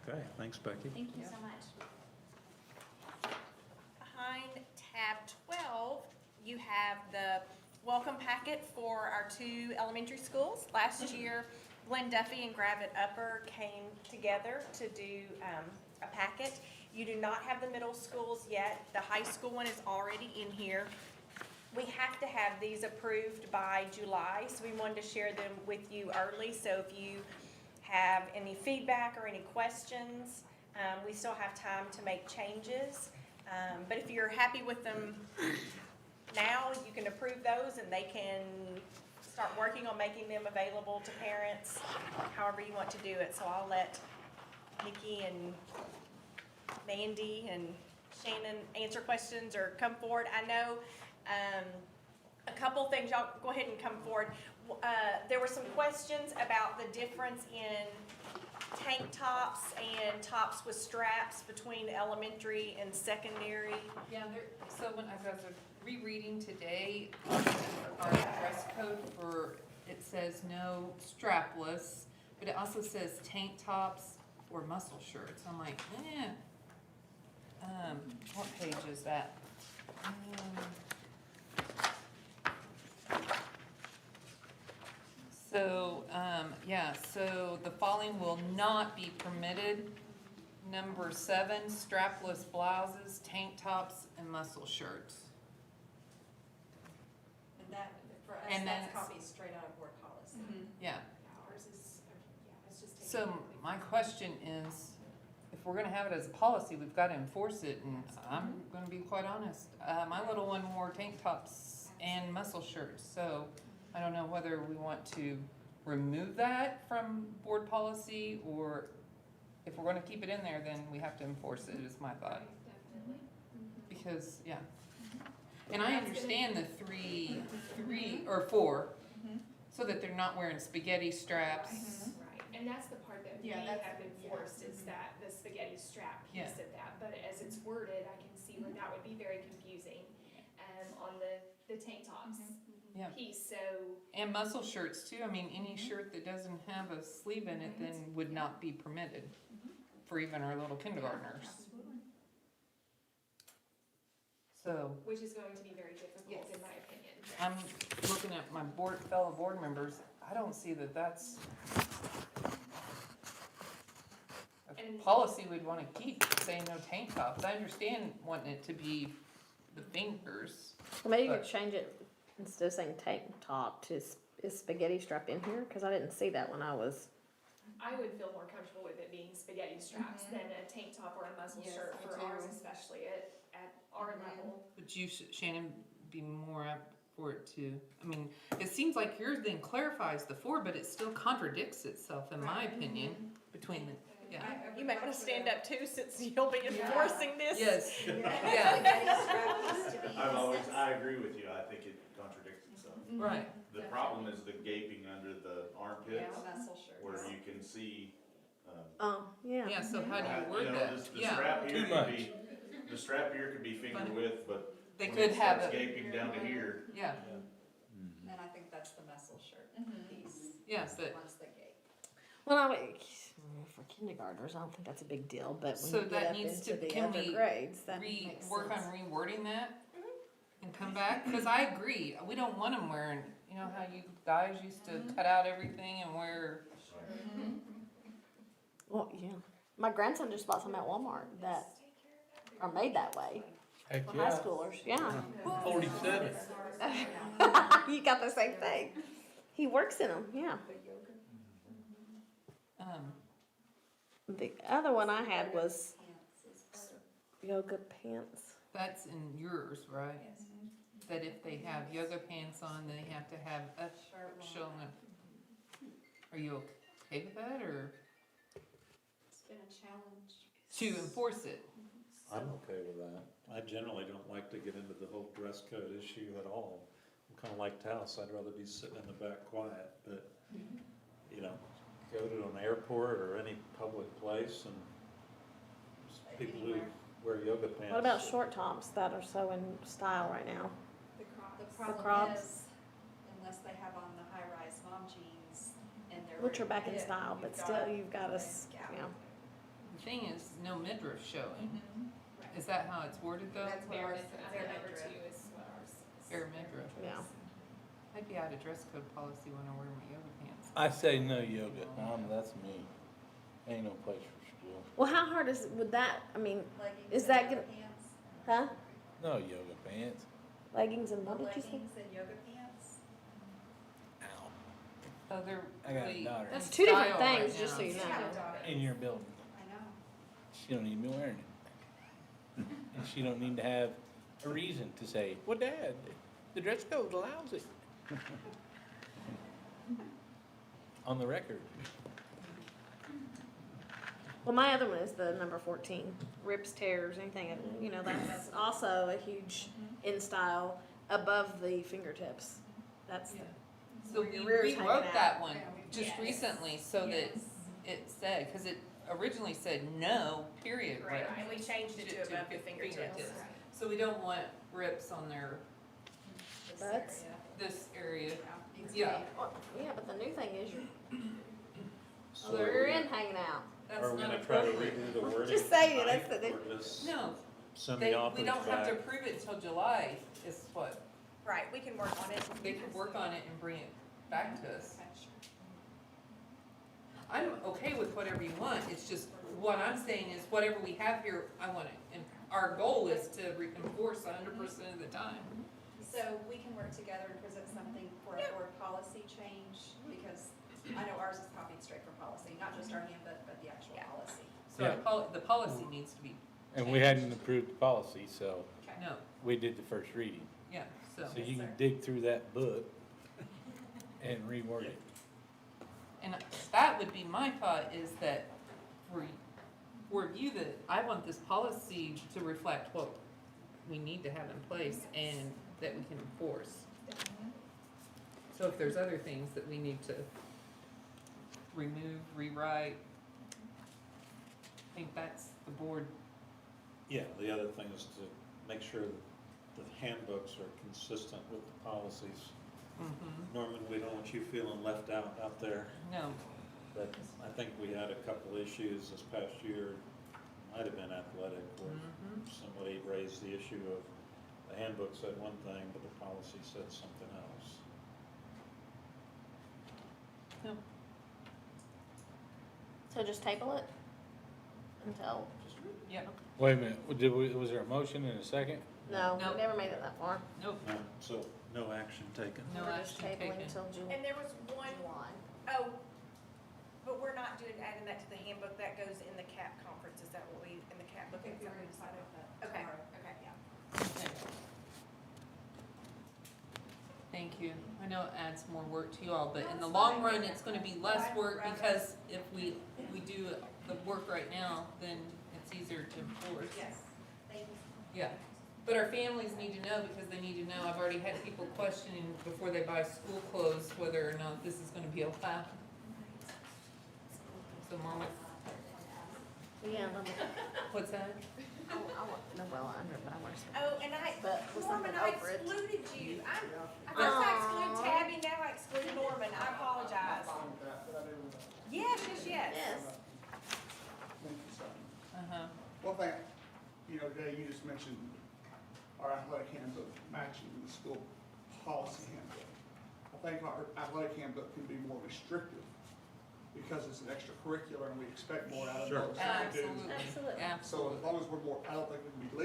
Okay, thanks, Becky. Thank you so much. Behind tab 12, you have the welcome packet for our 2 elementary schools. Last year, Glenn Duffy and Gravette Upper came together to do a packet. You do not have the middle schools yet. The high school one is already in here. We have to have these approved by July, so we wanted to share them with you early. So if you have any feedback or any questions, we still have time to make changes. But if you're happy with them now, you can approve those and they can start working on making them available to parents, however you want to do it. So I'll let Nikki and Mandy and Shannon answer questions or come forward. I know a couple things, y'all go ahead and come forward. There were some questions about the difference in tank tops and tops with straps between elementary and secondary. Yeah, so when I was rereading today, our dress code for, it says no strapless, but it also says tank tops or muscle shirts. I'm like, what page is that? So the following will not be permitted. Number 7, strapless blouses, tank tops, and muscle shirts. And that, for us, And that's that's- copied straight out of board policy. Yeah. Ours is, yeah, it's just taken. So my question is, if we're gonna have it as a policy, we've gotta enforce it, and I'm gonna be quite honest. My little one wore tank tops and muscle shirts, so I don't know whether we want to remove that from board policy, or if we're gonna keep it in there, then we have to enforce it, is my thought. Definitely. Because, yeah, And I understand the three, or four, Mhm. so that they're not wearing spaghetti straps. Right, and that's the part that we Yeah, have that's- enforced, is that the spaghetti strap piece Yeah. of that, but as it's worded, I can see where that would be very confusing, on the tank tops Yeah. piece, so, And muscle shirts too, I mean, any shirt that doesn't have a sleeve in it then would not be permitted for even our little kindergartners. Absolutely. So, which is going to be very difficult, in my opinion. I'm looking at my fellow board members, I don't see that that's a And- policy we'd wanna keep, saying no tank tops. I understand wanting it to be the fingers. Well, maybe you But- could change it, instead of saying tank top, to is spaghetti strap in here? Cause I didn't see that when I was, I would feel more comfortable with it being spaghetti straps than a tank top or a muzzle Yes, shirt me for too. ours, especially at our level. Would you, Shannon, be more apt for it to, I mean, it seems like yours then clarifies the four, but it still contradicts itself, in my opinion, between the, yeah. You might wanna stand up too, since you'll be enforcing this. Yes, Yeah. yeah, Spaghetti strap needs to be I agree with you, I think it contradicts itself. right. The problem is the gaping under the armpits, muscle shirts. where you can see, yeah. Yeah, so how do you you word know, that? the Yeah, strap here Too could much. be, the strap here could be finger width, but they when could it have starts it, gaping down to here, yeah, And I think that's the muscle shirt piece. yeah, is the but, ones that gate. Well, I mean, for kindergartners, I don't think that's a big deal, but when So you that get up needs into to- the can other we grades, that makes work on sense. rewording that and come back, cause I agree, we don't want them wearing, you know how you guys used to cut out everything and wear, Well, yeah. My grandson just bought some at Walmart that are made that way Heck for high schoolers, yeah. 47. You got the same thing. He works in them, yeah. The other one I had was yoga pants. that's in yours, right? That if they have yoga pants on, they have to have a showing up. Are you okay with that, or It's been a challenge. to enforce it? I'm okay with that. I generally don't like to get into the whole dress code issue at all. I'm kinda like Taos, I'd rather be sitting in the back quiet, but, you know, go to an airport or any public place and people who wear yoga pants. What about short tops that are so in style right now? The Crops. problem is, unless they have on the high-rise mom jeans and they're. Which are back in hip, style, but you've still, got you've got a us, gap. you know. The thing is, no midriff showing. Is that how it's worded though? That's what Bare, ours bare says. number two is what ours is. Bare midriff. Yeah. I'd be out of dress code policy when I wear my yoga pants. I say no yoga. That's me. Ain't no place for school. Well, how hard would that, I mean, Leggings Is and that yoga gonna- pants. huh? No yoga pants. Leggings and what did you say? Leggings and yoga pants. Ow. Oh, they're I got a really daughter. That's in two different style right things, just now. so you She's know. got a daughter. In your building. I know. She don't even be wearing it. And she don't need to have a reason to say, well, Dad, the dress code allows it. On the record. Well, my other one is the number 14, rips, tears, anything, you know, that's also a huge in style above the fingertips. That's the, So Where we your rear's hanging rewrote out. that one just Yes. recently so that it said, cause it originally said no, period, Right, rip. and we changed it to above the fingertips. So we don't want rips on their, This Butts? area. this area. Needs to Yeah. be- well, yeah, but the new thing is So your rear end hanging out. That's are we not gonna try to appropriate. redo the wording? Just saying, tonight, that's the- or just No, send they, the authors we don't have to back? approve it till July is what, Right, we can work on it. they could work on it and bring it back to us. Okay, sure. I'm okay with whatever you want, it's just, what I'm saying is whatever we have here, I want it, and our goal is to enforce 100% of the time. So we can work together and present something for a board policy change, because I know ours is copied straight from policy, not just our handbook, but the actual policy. So the policy needs to be, And we hadn't approved the policy, so Okay. no, we did the first reading. yeah, so. So you can dig through that book and reword it. And that would be my thought, is that for you that, I want this policy to reflect what we need to have in place and that we can enforce. So if there's other things that we need to remove, rewrite, I think that's the board. Yeah, the other thing is to make sure that the handbooks are consistent with the policies. Norman, we don't want you feeling left out there. No, But I think we had a couple issues this past year, might have been athletic, where somebody raised the issue of the handbook said one thing, but the policy said something else. So just table it until, yeah, Wait a minute, was there a motion and a second? no, Nope. we never made it that far. nope, No, so no action taken. no We're just action tabling taken. until July. And there was one, oh, but we're not doing, adding that to the handbook, that goes in the CAP conference, is that what we, in the CAP book? I think we already decided that. Okay, tomorrow. okay, yeah. Okay. Thank you. I know it adds more work to you all, but in the long run, it's gonna be less work because if we do the work right now, then it's easier to enforce. Yes, thank you. Yeah, but our families need to know because they need to know. I've already had people questioning before they buy school clothes whether or not this is gonna be allowed. So Mama, Yeah, let me, what's that? I want, no, well, under, but I want to. Oh, and But was Norman, something I over it. excluded you. I first I excluded Tabby, now I exclude Norman, I apologize. Yes, yes, yes. Yes. Thank you, son. Uh-huh. One thing, you know, today you just mentioned our athletic handbook matching the school policy handbook. I think our athletic handbook can be more restrictive because it's an extracurricular and we expect more out of Sure. those than we do. Absolutely. So Absolutely. as long as we're more, I don't think we can be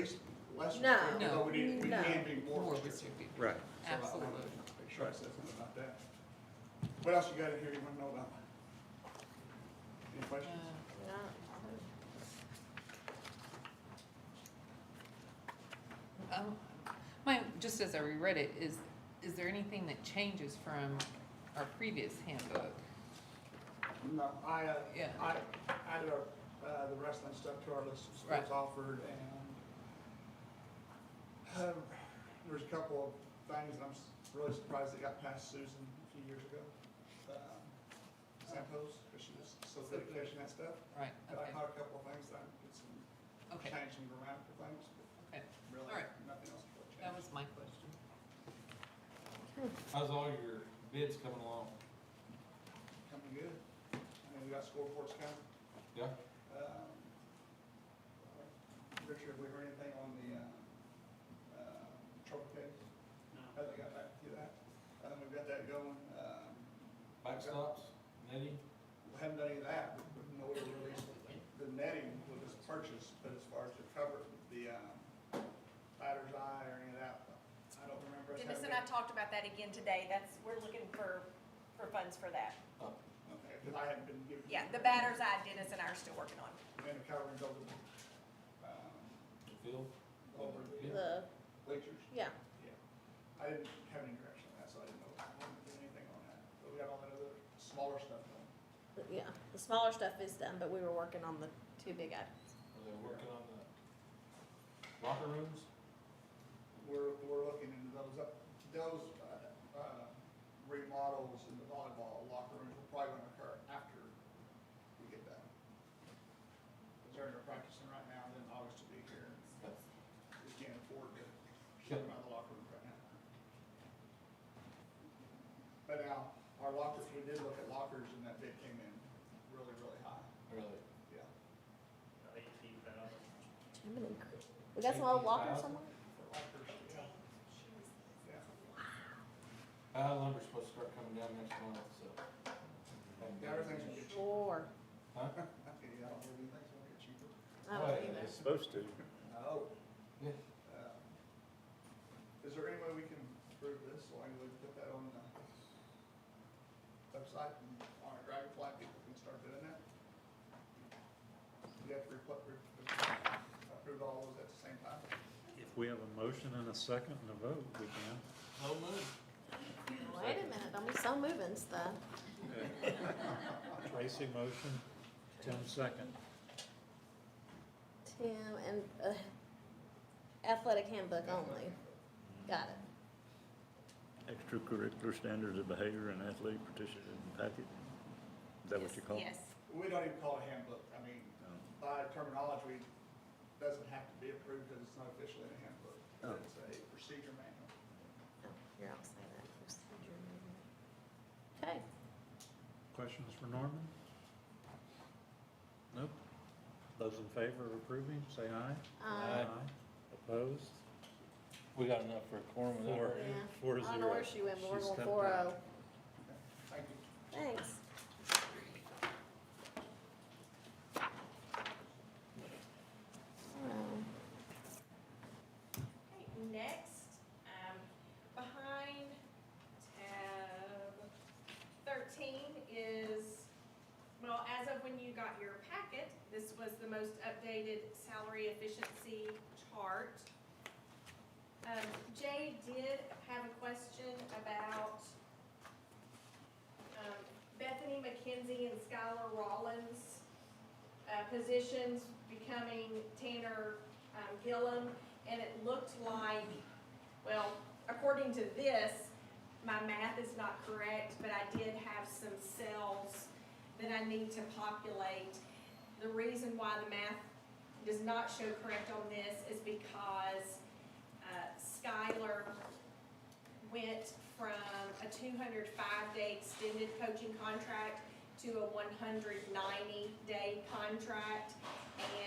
less No. restrictive, but we No. can be more More restrictive. restrictive. Right. So I Absolutely. wanted to make sure I said something about that. What else you got in here you want to know about? Any questions? Yeah. Just as I reread it, is there anything that changes from our previous handbook? No, Yeah. I added the wrestling stuff to our list of Right. sports offered, and there's a couple of things that I'm really surprised that got past Susan a few years ago. Santos, because she was so good at catching that stuff. Right, But I okay, caught a couple of things that I could some, okay, change some grammatical things, but okay. really, All right. nothing else really That changed. was my question. How's all your bids coming along? Coming good. I mean, we got scoreboards coming. Yeah? Richard, have we heard anything on the, trophy case? No. Have they got back to that? We've got that going, Backstops, netting? we haven't done any of that, but we know we released the netting with this purchase, but as far as to cover the, batter's eye or any of that, I don't remember us Dennis having. and I talked about that again today, we're looking for funds for that. Okay, because I haven't been given. Yeah, the batter's eye, Dennis and I are still working on. And the coverings over the, The field? over the The, bleachers. yeah, I didn't have any direction on that, so I didn't know if I wanted to do anything on that. But we got all that other smaller stuff done. yeah, the smaller stuff is done, but we were working on the two big items. Are they working on the locker rooms? We're looking into those remodels in the volleyball locker rooms are probably gonna occur after we get that. Because they're practicing right now, and then August will be here. We can't afford to shut them out of the locker rooms right now. But now, our lockers, we did look at lockers and that bid came in really, really high, Really? yeah. 18,000. Jiminy Cricket. We got some old lockers 18,000? somewhere? For lockers, yeah. Yeah. Lumber's supposed to start coming down next month, so. Yeah, everything's gonna get cheaper. Sure. Huh? Yeah, I don't believe things will get cheaper. I don't Right. either. It's supposed to. Oh. Yeah. Is there any way we can approve this, so I can put that on the website and on our Dragonfly, people can start doing that? You have to approve all those at the same time? If we have a motion and a second and a vote, we can. No move. Wait a minute, don't be so moving stuff. Tracy motion, Tim second. Tim, and, athletic handbook only. Got it. Extracurricular standards of behavior and athletic participation package? Is that what you call it? Yes. We don't even call it a handbook. I mean, No. by terminology, it doesn't have to be approved because it's not officially in a handbook. Oh. It's a procedure manual. Oh, here, I'll say that. Procedure manual. Okay. Questions for Norman? Nope. Those in favor of approving, say aye. Aye. Opposed? We got enough for a quorum without Four. her. Yeah. 4-0. I don't know where she went, but we're She going stepped 4-0. out. Thank you. Thanks. Okay, next, behind tab 13 is, well, as of when you got your packet, this was the most updated salary efficiency chart. Jay did have a question about Bethany McKenzie and Skylar Rollins' positions becoming Tanner Gillum, and it looked like, well, according to this, my math is not correct, but I did have some cells that I need to populate. The reason why the math does not show correct on this is because Skylar went from a 205-day extended coaching contract to a 190-day contract,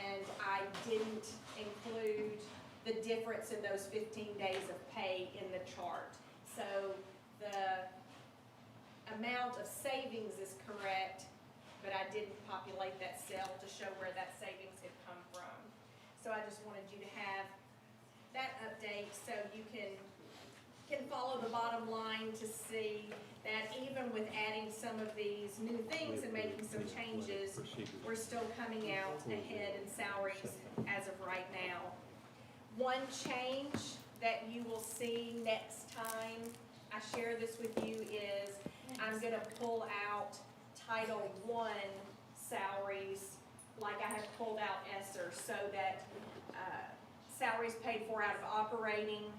and I didn't include the difference in those 15 days of pay in the chart. So the amount of savings is correct, but I didn't populate that cell to show where that savings had come from. So I just wanted you to have that update so you can follow the bottom line to see that even with adding some of these new things and making some changes, we're still coming out ahead in salaries as of right now. One change that you will see next time I share this with you is I'm gonna pull out Title I salaries like I have pulled out ESSER, so that salaries paid for out of operating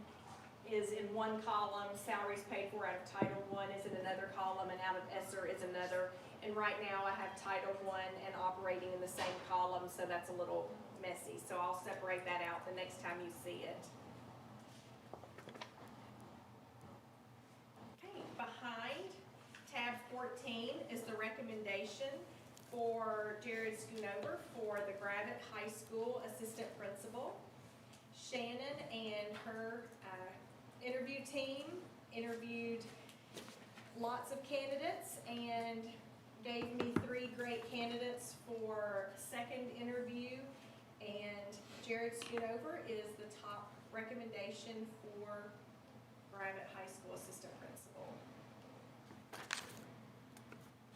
is in one column, salaries paid for out of Title I is in another column, and out of ESSER is another. And right now I have Title I and operating in the same column, so that's a little messy. So I'll separate that out the next time you see it. Okay, behind tab 14 is the recommendation for Jared Schoonover for the Gravette High School Assistant Principal. Shannon and her interview team interviewed lots of candidates and gave me 3 great candidates for second interview, and Jared Schoonover is the top recommendation for Gravette High School Assistant Principal.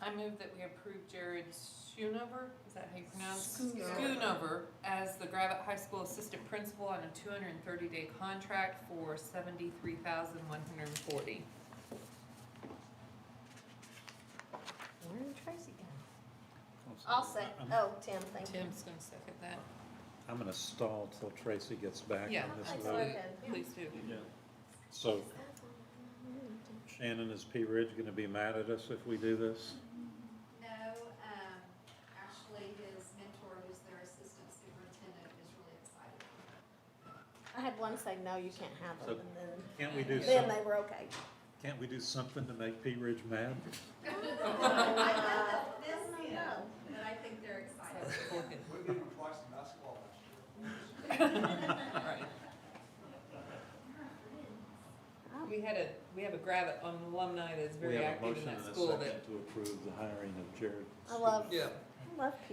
I move that we approve Jared Schoonover, is that how you pronounce? Schoonover. As the Gravette High School Assistant Principal on a 230-day contract for $73,140. Where did Tracy go? I'll say, oh, Tim, thank you. Tim's gonna second that. I'm gonna stall till Tracy gets back Yeah, on this Thanks, vote. okay. Please do. So Shannon, is P. Ridge gonna be mad at us if we do this? No, actually, his mentor, who's their assistant superintendent, is really excited. I had one say, no, you can't have So them, and Can't we do then some, they were okay. can't we do something to make P. Ridge mad? I know that this, but I think they're excited. We beat them twice in basketball last year. Right. We have a Gravette alumni that's We very have a active in motion that and a school second that, to approve the hiring of Jared. I love P.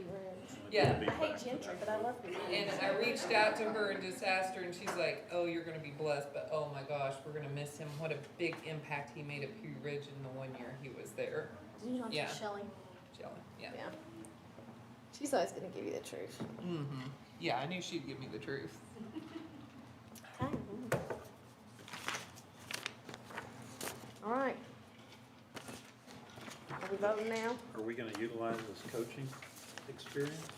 Ridge. Yeah. I hate Gentry, but I love P. Ridge. and I reached out to her and just asked her, and she's like, oh, you're gonna be blessed, but oh my gosh, we're gonna miss him. What a big impact he made at P. Ridge in the 1 year he was there. Did you know Yeah. Shelley? Shelley, yeah. Yeah. She's always gonna give you the truth. Mm-hmm. Yeah, I knew she'd give me the truth. Okay. All right. Are we voting now? Are we gonna utilize this coaching experience?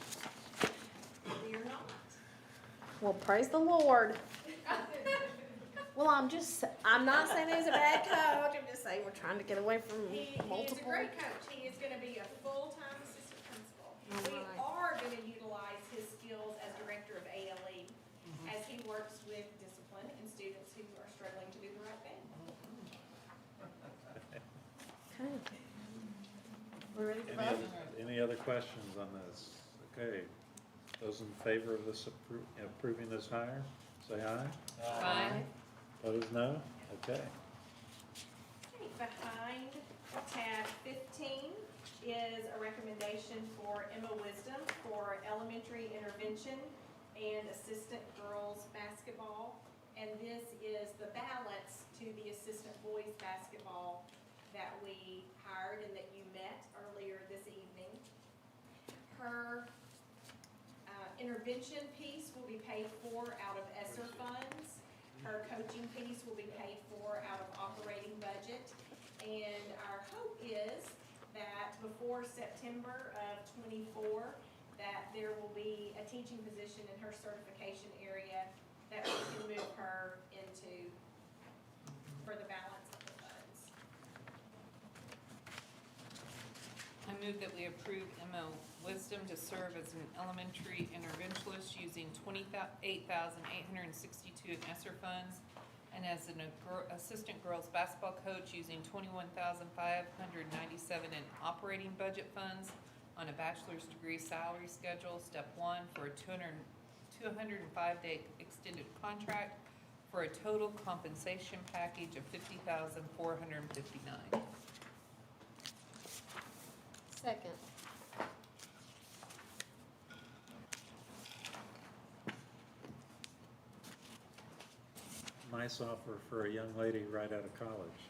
You're not. Well, praise the Lord. Well, I'm not saying he's a bad coach, I'm just saying we're trying to get away from He is a multiple. great coach. He is gonna be a full-time assistant principal. We Alright. are gonna utilize his skills as director of ALE as he works with discipline and students who are struggling to do the right thing. Okay. We ready to Any vote? any other questions on this? Okay, those in favor of this approving this hire, say aye. Aye. Opposed, no? Okay. Okay, behind tab 15 is a recommendation for Emma Wisdom for elementary intervention and assistant girls basketball. And this is the balance to the assistant boys basketball that we hired and that you met earlier this evening. Her intervention piece will be paid for out of ESSER funds. Her coaching piece will be paid for out of operating budget. And our hope is that before September of '24, that there will be a teaching position in her certification area that we can move her into for the balance of the funds. I move that we approve Emma Wisdom to serve as an elementary interventionist using $28,862 in ESSER funds, and as an assistant girls basketball coach using $21,597 in operating budget funds on a bachelor's degree salary schedule, step 1, for a 205-day extended contract for a total compensation package of $50,459. Second. Nice offer for a young lady right out of college.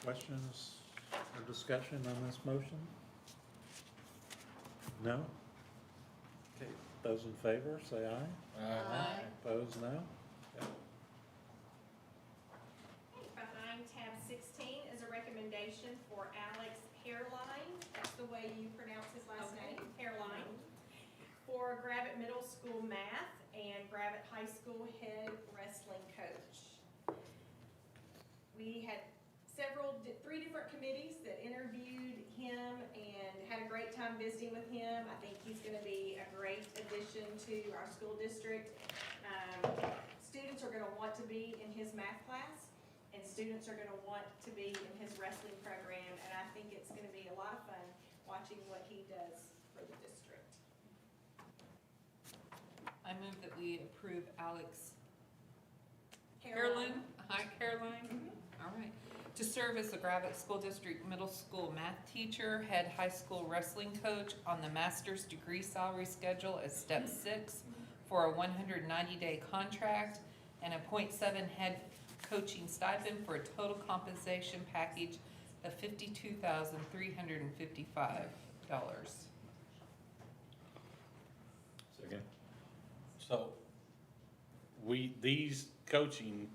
Questions or discussion on this motion? No? Okay, those in favor, say aye. Aye. Opposed, no? Okay. Behind tab 16 is a recommendation for Alex Hairline, that's the way you pronounce his last name, Hairline, for Gravette Middle School math and Gravette High School head wrestling coach. We had three different committees that interviewed him and had a great time visiting with him. I think he's gonna be a great addition to our school district. Students are gonna want to be in his math class, and students are gonna want to be in his wrestling program, and I think it's gonna be a lot of fun watching what he does for the district. I move that we approve Alex Caroline. Hi, Caroline. All right. To serve as the Gravette School District Middle School math teacher, head high school wrestling coach on the master's degree salary schedule as step 6 for a 190-day contract and a .7 head coaching stipend for a total compensation package of $52,355. Second. So, these coaching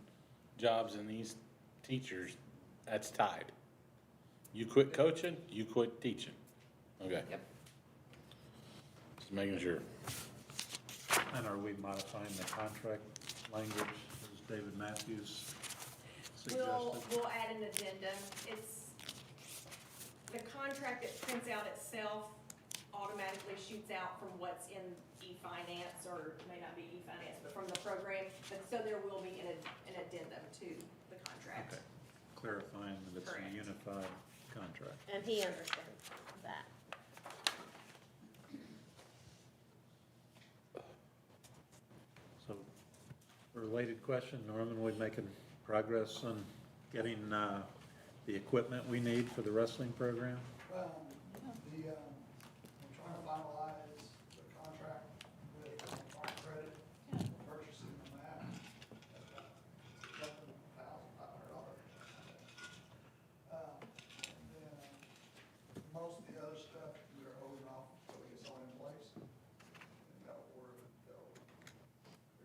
jobs and these teachers, that's tied. You quit coaching, you quit teaching. Okay. Yep. Just making sure. And are we modifying the contract language as David Matthews suggested? We'll add an addendum. It's, the contract that prints out itself automatically shoots out from what's in e-finance, or it may not be e-finance, but from the program. But so there will be an addendum to the contract. Okay, clarifying that it's a Correct. unified contract. And he understands that. So, a related question, Norman, we making progress on getting the equipment we need for the wrestling program? Well, I'm trying to finalize the contract with Farm Credit, purchasing the mat at about $11,500. And then most of the other stuff, we're holding off until we get something in place. And they'll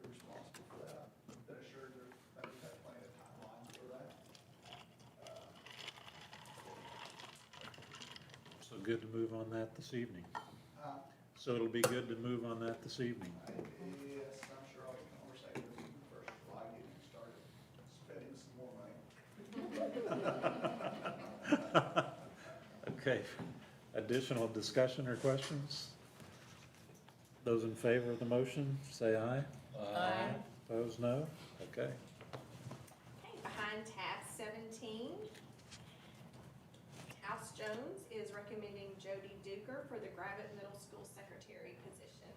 be responsible for that. Been assured that we have plenty of timeline for that. So good to move on that this evening. Uh, So it'll be good to move on that this evening. Yes, I'm sure I'll be conversating with you first of July, getting started, spending some more money. Okay, additional discussion or questions? Those in favor of the motion, say aye. Aye. Opposed, no? Okay. Okay, behind tab 17, House Jones is recommending Jody Duker for the Gravette Middle School Secretary position.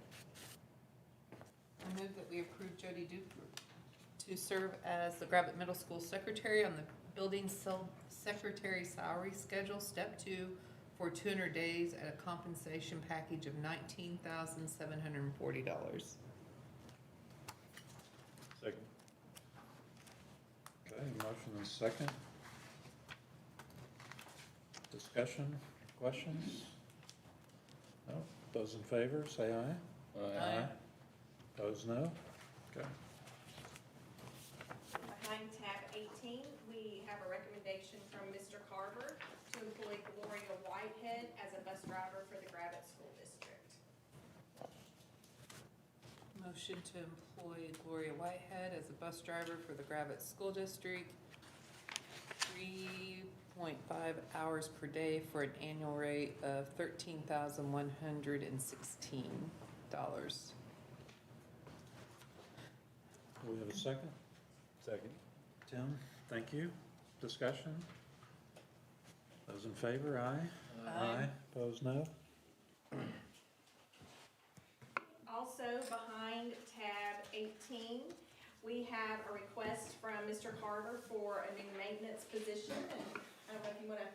I move that we approve Jody Duper to serve as the Gravette Middle School Secretary on the building secretary salary schedule, step 2, for 200 days at a compensation package of $19,740. Second. Okay, motion and second. Discussion, questions? No? Those in favor, say aye. Aye. Opposed, no? Okay. Behind tab 18, we have a recommendation from Mr. Carver to employ Gloria Whitehead as a bus driver for the Gravette School District. Motion to employ Gloria Whitehead as a bus driver for the Gravette School District, 3.5 hours per day for an annual rate of $13,116. Do we have a second? Second. Tim, thank you. Discussion? Those in favor, aye. Aye. Opposed, no? Also, behind tab 18, we have a request from Mr. Carver for a new maintenance position. And I don't know if you want to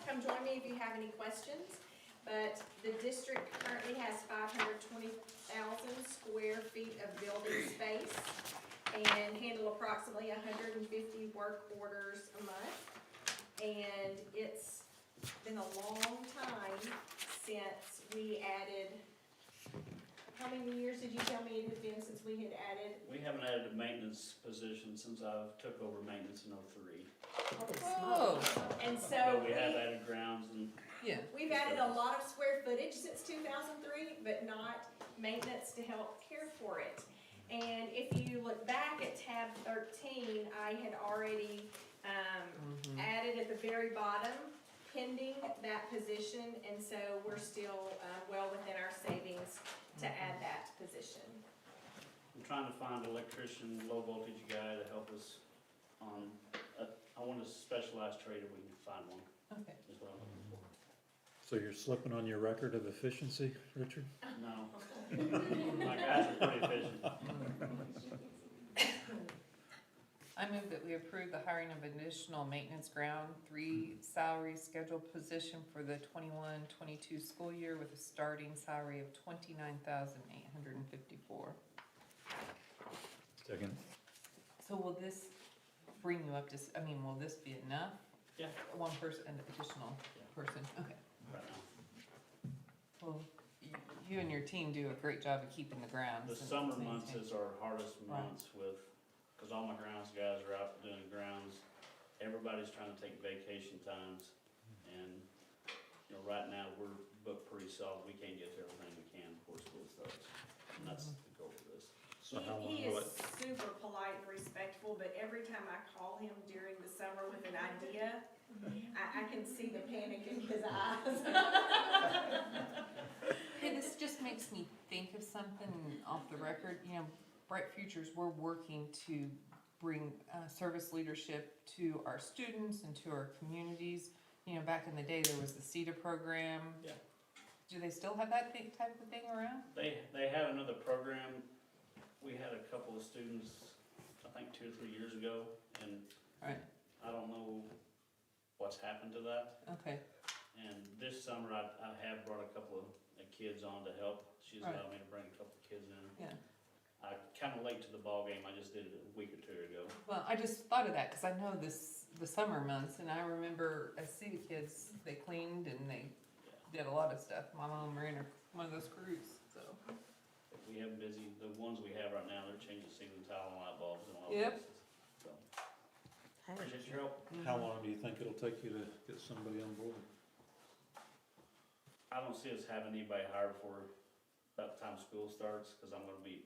come join me if you have any questions. But the district currently has 520,000 square feet of building space and handle approximately 150 work orders a month. And it's been a long time since we added, how many years did you tell me it had been since we had added? We haven't added a maintenance position since I took over maintenance in '03. Oh, And so But we have added grounds and yeah. we've added a lot of square footage since 2003, but not maintenance to help care for it. And if you look back at tab 13, I had already added at the very bottom, pending that position, and so we're still well within our savings to add that position. I'm trying to find an electrician, low voltage guy to help us on, I want a specialized trade if we can find one, Okay. is what I'm looking for. So you're slipping on your record of efficiency, Richard? No. My guys are pretty efficient. I move that we approve the hiring of additional maintenance ground 3 salary scheduled position for the 21-22 school year with a starting salary of $29,854. Second. So will this bring you up to, will this be enough? Yeah. One person, an additional person, okay. Right now. Well, you and your team do a great job of keeping the grounds. The and summer months maintaining. is our hardest Right. months with, cause all my grounds guys are out doing grounds. Everybody's trying to take vacation times and, right now, we're booked pretty solid. We can't get to everything we can before school starts. And that's the goal of this. So how long He will is it, super polite and respectful, but every time I call him during the summer with an idea, I can see the panic in his eyes. Hey, this just makes me think of something off the record. Bright Futures, we're working to bring service leadership to our students and to our communities. Back in the day, there was the CETA program. Yeah. Do they still have that type of thing around? They have another program. We had a couple of students, I think 2 or 3 years ago, and Right. I don't know what's happened to that. Okay. And this summer, I have brought a couple of kids on to help. She's Right. allowed me to bring a couple of kids in. Yeah. I kinda late to the ball game. I just did it a week or 2 ago. Well, I just thought of that because I know the summer months, and I remember I see the kids. They cleaned and they did a lot of stuff. My mom ran one of those crews, so. If we have busy, the ones we have right now, they're changing ceiling tile and light bulbs and all Yep. this. So, appreciate your help. how long do you think it'll take you to get somebody on board? I don't see us having anybody hired for about the time school starts, cause I'm gonna be,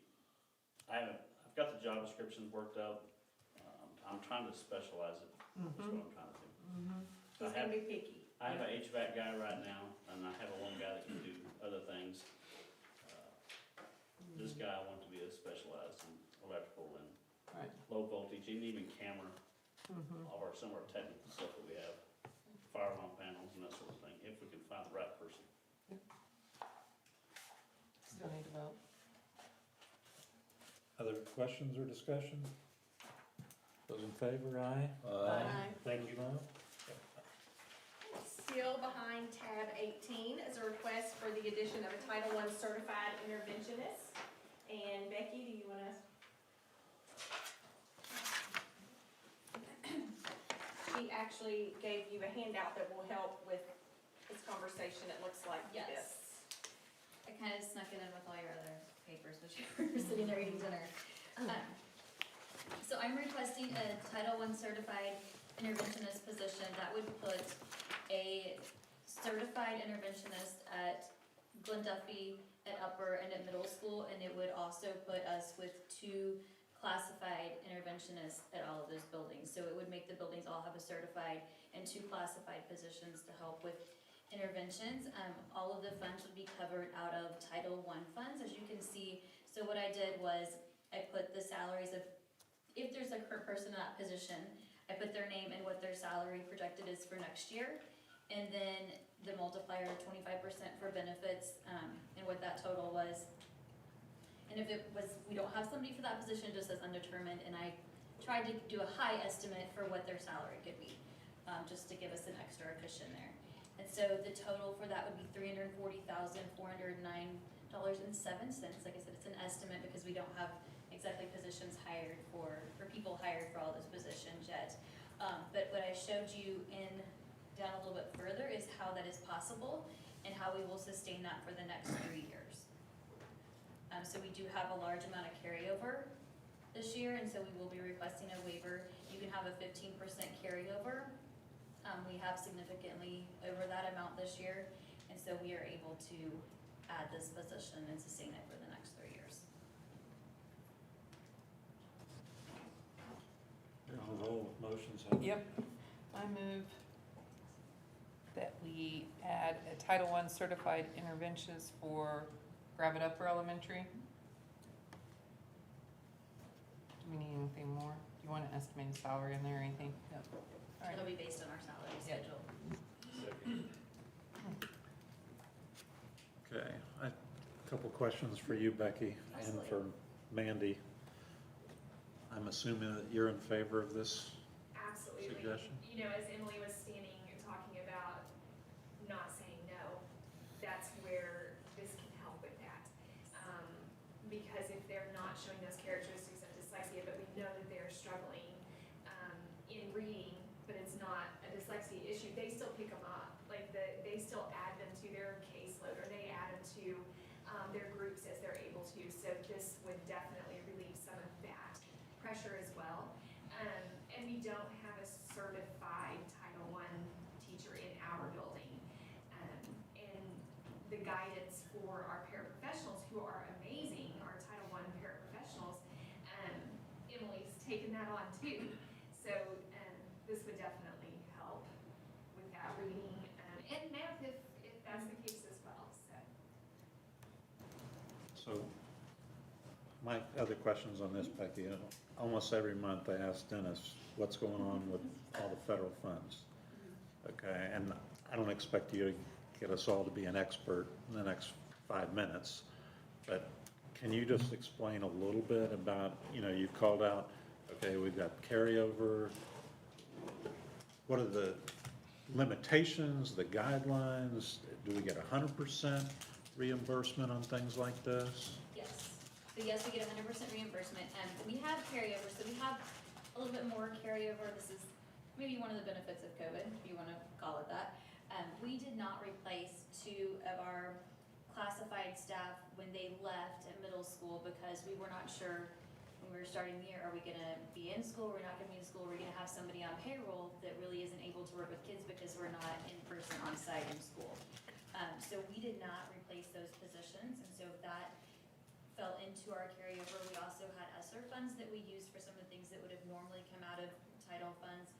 I've got the job descriptions worked out. I'm trying to specialize it, that's what I'm trying to do. He's gonna be picky. I have a HVAC guy right now, and I have one guy that can do other things. This guy I want to be specialized in electrical and Right. low voltage, and even camera, all our, some of our technical stuff that we have, fire alarm panels and that sort of thing, if we can find the right person. Still need to vote. Other questions or discussion? Those in favor, aye? Aye. Thank you, no? Still behind tab 18 is a request for the addition of a Title I certified interventionist. And Becky, do you wanna? She actually gave you a handout that will help with this conversation, it looks like this. Yes. I kind of snuck it in with all your other papers, which you were sitting there eating dinner. So I'm requesting a Title I certified interventionist position that would put a certified interventionist at Glen Duffy, at upper and at middle school, and it would also put us with 2 classified interventionists at all of those buildings. So it would make the buildings all have a certified and 2 classified positions to help with interventions. All of the funds would be covered out of Title I funds, as you can see. So what I did was I put the salaries of, if there's a current person in that position, I put their name and what their salary projected is for next year. And then the multiplier of 25% for benefits, and what that total was. And if it was, we don't have somebody for that position, it just says undetermined, and I tried to do a high estimate for what their salary could be, just to give us an extra cushion there. And so the total for that would be $340,409.07. Like I said, it's an estimate because we don't have exactly positions hired for people hired for all those positions yet. But what I showed you down a little bit further is how that is possible and how we will sustain that for the next 3 years. So we do have a large amount of carryover this year, and so we will be requesting a waiver. You can have a 15% carryover. We have significantly over that amount this year, and so we are able to add this position and sustain it for the next 3 years. There's a roll of motions. Yep. I move that we add a Title I certified interventionist for Gravette Upper Elementary. Do we need anything more? Do you want an estimated salary in there or anything? Yep. All right. It'll be based on our salary Yep. schedule. Okay, a couple questions for you, Becky, and for Mandy. I'm assuming that you're in favor of this Absolutely. suggestion? You know, as Emily was standing and talking about not saying no, that's where this can help with that. Because if they're not showing those characteristics of dyslexia, but we know that they're struggling in reading, but it's not a dyslexia issue, they still pick them up. Like they still add them to their caseload, or they add them to their groups as they're able to. So this would definitely relieve some of that pressure as well. And we don't have a certified Title I teacher in our building. And the guidance for our paraprofessionals, who are amazing, our Title I paraprofessionals, Emily's taken that on too. So this would definitely help with that reading and math if that's the case as well, so. So, my other questions on this, Becky, almost every month I ask Dennis, what's going on with all the federal funds? Okay, and I don't expect you to get us all to be an expert in the next 5 minutes, but can you just explain a little bit about, you've called out, okay, we've got carryover. What are the limitations, the guidelines? Do we get 100% reimbursement on things like this? Yes. So yes, we get 100% reimbursement, and we have carryover, so we have a little bit more carryover. This is maybe one of the benefits of COVID, if you want to call it that. We did not replace 2 of our classified staff when they left at middle school because we were not sure when we were starting the year, are we gonna be in school, we're not gonna be in school, we're gonna have somebody on payroll that really isn't able to work with kids because we're not in person on site in school. So we did not replace those positions, and so that fell into our carryover. We also had ESSER funds that we used for some of the things that would have normally come out of title funds.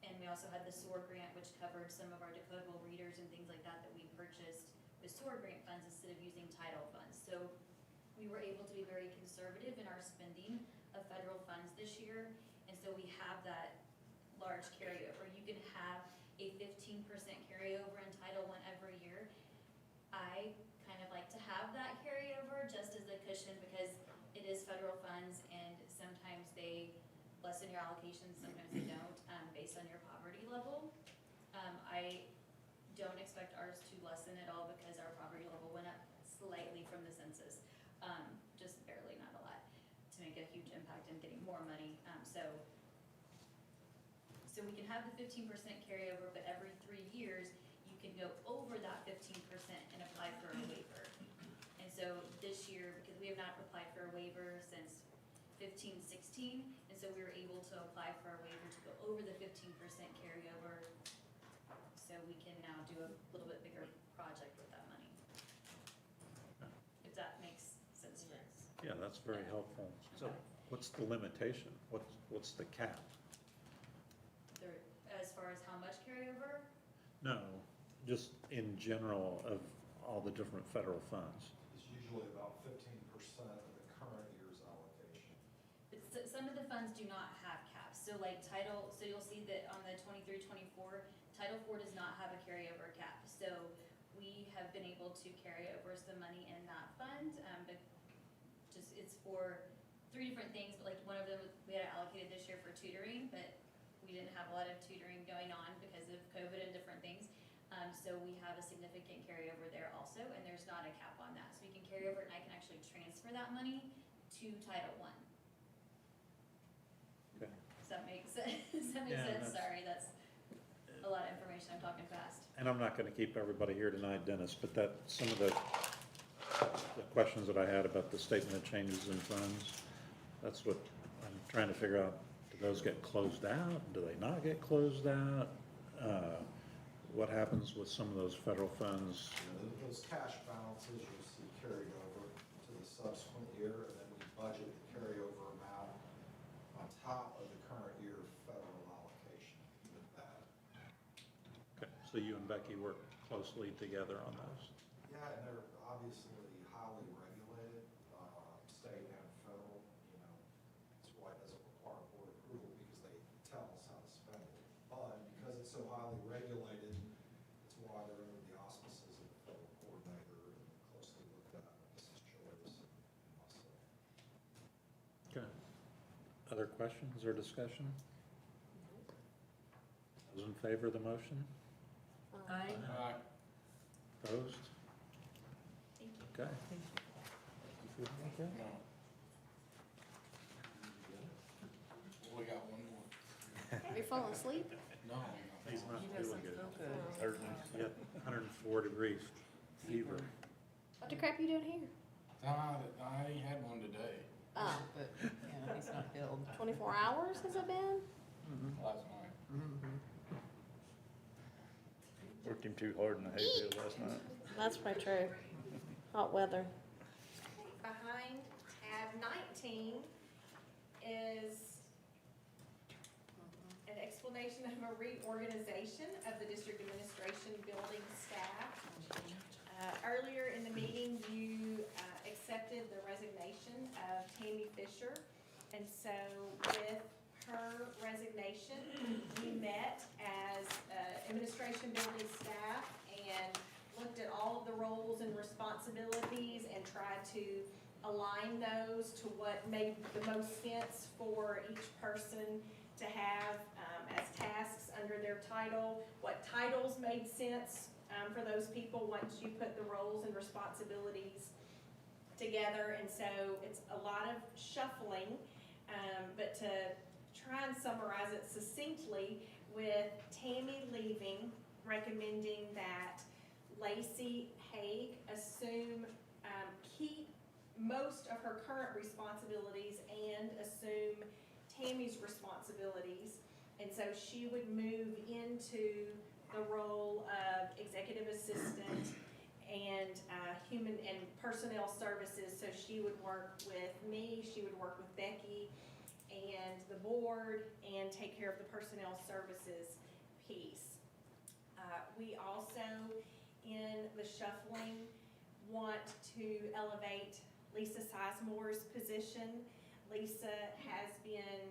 And we also had the SOAR grant, which covered some of our decodable readers and things like that that we purchased with SOAR grant funds instead of using title funds. So we were able to be very conservative in our spending of federal funds this year. And so we have that large carryover. You can have a 15% carryover in Title I every year. I kind of like to have that carryover just as a cushion because it is federal funds and sometimes they lessen your allocations, sometimes they don't, based on your poverty level. I don't expect ours to lessen at all because our poverty level went up slightly from the census, just barely, not a lot, to make a huge impact in getting more money. So we can have the 15% carryover, but every 3 years, you can go over that 15% and apply for a waiver. And so this year, because we have not applied for a waiver since 15-16, and so we were able to apply for a waiver to go over the 15% carryover, so we can now do a little bit bigger project with that money. If that makes sense for us. Yeah, that's very helpful. So what's the limitation? What's the cap? As far as how much carryover, No, just in general of all the different federal funds. It's usually about 15% of the current year's allocation. but some of the funds do not have caps. So like so you'll see that on the 23-24, Title IV does not have a carryover cap. So we have been able to carry over some money in that fund, but it's for 3 different things, but like one of them, we had allocated this year for tutoring, but we didn't have a lot of tutoring going on because of COVID and different things. So we have a significant carryover there also, and there's not a cap on that. So you can carry over and I can actually transfer that money to Title I. Okay. Does that make sense? Does that make Yeah, sense? Sorry, that's a lot of information. I'm talking fast. And I'm not gonna keep everybody here tonight, Dennis, but some of the questions that I had about the statement of changes in funds, that's what I'm trying to figure out. Do those get closed out? Do they not get closed out? What happens with some of those federal funds? Those cash balances you'll see carried over to the subsequent year, and then we budget the carryover amount on top of the current year federal allocation with that. Okay, so you and Becky work closely together on those? Yeah, and they're obviously highly regulated, state and federal, that's why it doesn't require board approval, because they tell us how to spend it. But because it's so highly regulated, it's why they're under the auspices of the federal coordinator and closely looked at by Mrs. Joyce and myself. Okay. Other questions or discussion? Those in favor of the motion? Aye. Opposed? Thank you. Okay. We got one more. Are you falling asleep? No. He's not He feeling doesn't good. feel good. He had 104 degrees fever. What the crap you doing here? I ain't had one today, Oh, But, yeah, he's not healed. 24 hours has it been? last night. Worked him too hard in the hayfield last night. That's probably true. Hot weather. Behind tab 19 is an explanation of a reorganization of the district administration building staff. Earlier in the meeting, you accepted the resignation of Tammy Fisher. And so with her resignation, we met as administration building staff and looked at all of the roles and responsibilities and tried to align those to what made the most sense for each person to have as tasks under their title, what titles made sense for those people once you put the roles and responsibilities together. And so it's a lot of shuffling, but to try and summarize it succinctly, with Tammy leaving, recommending that Lacey Haig keep most of her current responsibilities and assume Tammy's responsibilities. And so she would move into the role of executive assistant and human and personnel services. So she would work with me, she would work with Becky and the board, and take care of the personnel services piece. We also, in the shuffling, want to elevate Lisa Sizemore's position. Lisa has been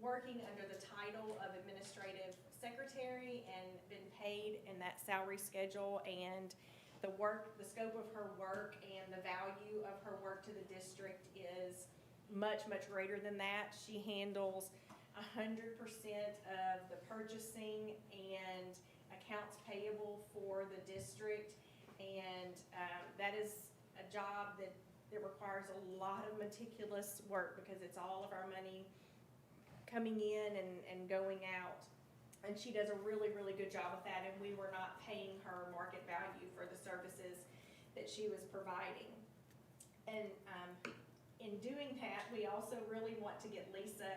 working under the title of administrative secretary and been paid in that salary schedule, and the scope of her work and the value of her work to the district is much, much greater than that. She handles 100% of the purchasing and accounts payable for the district, and that is a job that requires a lot of meticulous work because it's all of our money coming in and going out. And she does a really, really good job with that, and we were not paying her market value for the services that she was providing. And in doing that, we also really want to get Lisa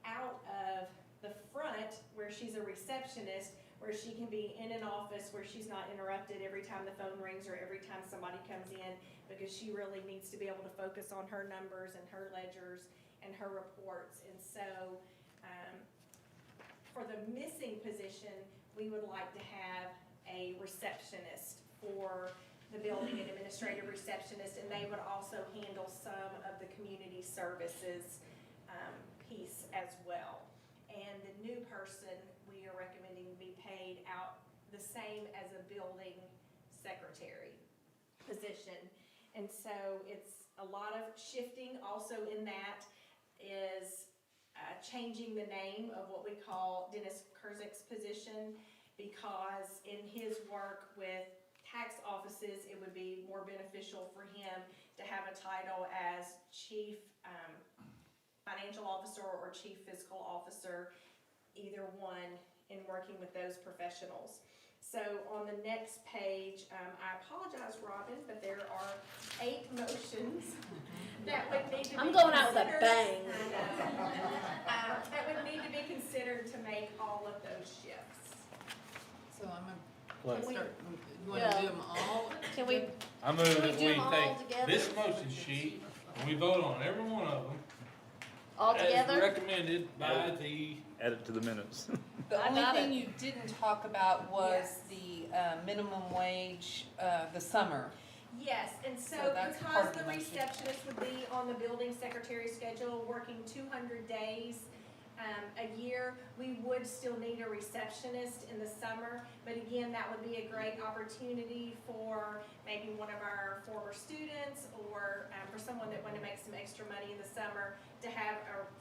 out of the front where she's a receptionist, where she can be in an office where she's not interrupted every time the phone rings or every time somebody comes in, because she really needs to be able to focus on her numbers and her ledgers and her reports. And so for the missing position, we would like to have a receptionist for the building, an administrative receptionist, and they would also handle some of the community services piece as well. And the new person, we are recommending be paid out the same as a building secretary position. And so it's a lot of shifting. Also in that is changing the name of what we call Dennis Kurzik's position, because in his work with tax offices, it would be more beneficial for him to have a title as chief financial officer or chief fiscal officer, either one, in working with those professionals. So on the next page, I apologize, Robin, but there are 8 motions that would need to be I'm going out with a considered. bang. I know. That would need to be considered to make all of those shifts. So I'm What? gonna start, you wanna Yeah. do them all? Can we, I move Can we that do we them all take together? this motion sheet and we vote on every one of them all as together? recommended by the, Add it to the minutes. The I only got thing it. you didn't talk about was Yes. the minimum wage, the summer. Yes, and so So that's part because of the the motion. receptionist would be on the building secretary schedule, working 200 days a year, we would still need a receptionist in the summer. But again, that would be a great opportunity for maybe one of our former students, or for someone that wanted to make some extra money in the summer, to have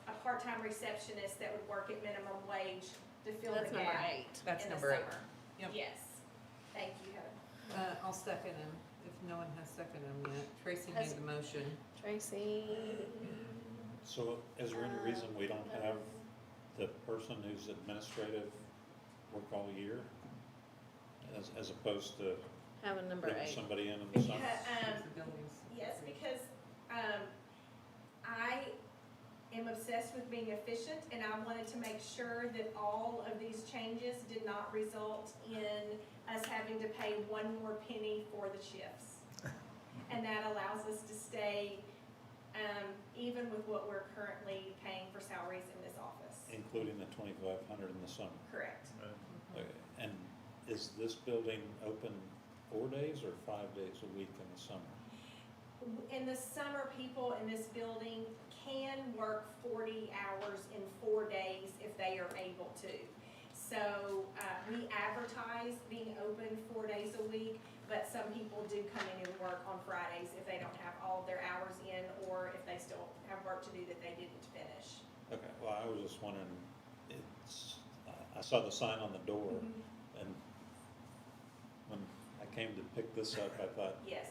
a part-time receptionist that would work at minimum wage to fill the That's number gap 8. That's in the number 8. summer. Yep. Yes, thank you, Heather. I'll second him, if no one has seconded him yet. Tracy made Has- the motion. Tracy. So is there any reason we don't have the person who's administrative work all year? As opposed to Having number bringing 8. somebody in the summer? Because, The buildings. yes, because I am obsessed with being efficient, and I wanted to make sure that all of these changes did not result in us having to pay one more penny for the shifts. And that allows us to stay even with what we're currently paying for salaries in this office. Including the 2,500 in the summer? Correct. Okay. And is this building open 4 days or 5 days a week in the summer? In the summer, people in this building can work 40 hours in 4 days if they are able to. So we advertise being open 4 days a week, but some people do come in and work on Fridays if they don't have all of their hours in, or if they still have work to do that they didn't finish. Okay, well, I was just wondering, I saw the sign on the door, and when I came to pick this up, I thought Yes.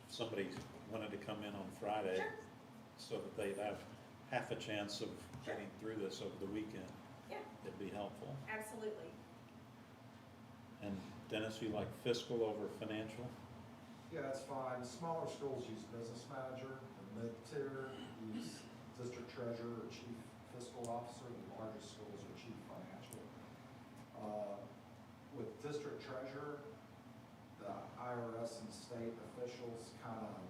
if somebody wanted to come in on Friday, Sure. so that they'd have half a chance of getting through this over the weekend, Yeah, it'd be helpful. absolutely. And Dennis, you like fiscal over financial? Yeah, that's fine. Smaller schools use business manager, the mid-tier use district treasurer or chief fiscal officer, the largest schools are chief financial. With district treasurer, the higher IRS and state officials kind of,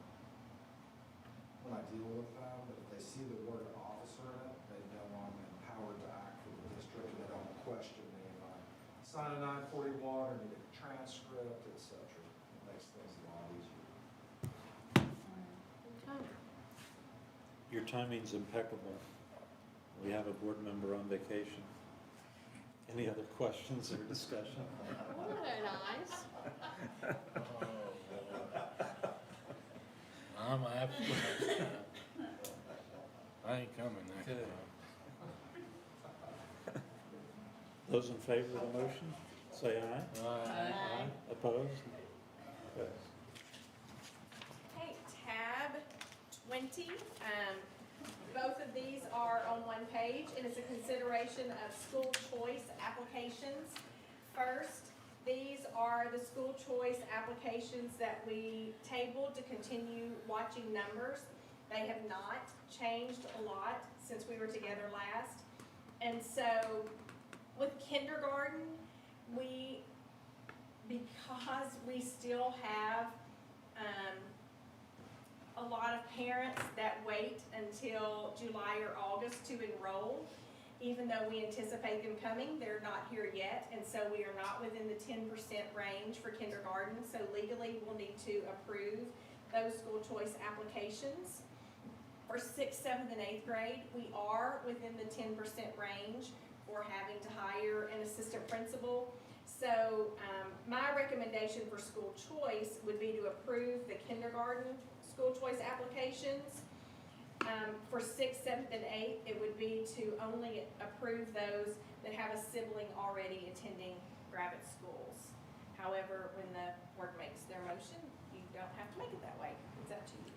when I deal with them, if they see the word officer in it, they know I'm empowered to act for the district, and they don't question me if I sign a 941 or need a transcript, et cetera. It makes things a lot easier. Your timing's impeccable. We have a board member on vacation. Any other questions or discussion? Very nice. I'm absolutely, I ain't coming next Okay. time. Those in favor of the motion, say aye. Aye. Opposed? Okay. Okay, tab 20, both of these are on one page, and it's a consideration of school choice applications. First, these are the school choice applications that we tabled to continue watching numbers. They have not changed a lot since we were together last. And so with kindergarten, because we still have a lot of parents that wait until July or August to enroll, even though we anticipate them coming, they're not here yet, and so we are not within the 10% range for kindergarten, so legally we'll need to approve those school choice applications. For 6th, 7th, and 8th grade, we are within the 10% range for having to hire an assistant principal. So my recommendation for school choice would be to approve the kindergarten school choice applications. For 6th, 7th, and 8th, it would be to only approve those that have a sibling already attending Gravette schools. However, when the board makes their motion, you don't have to make it that way. It's up to you.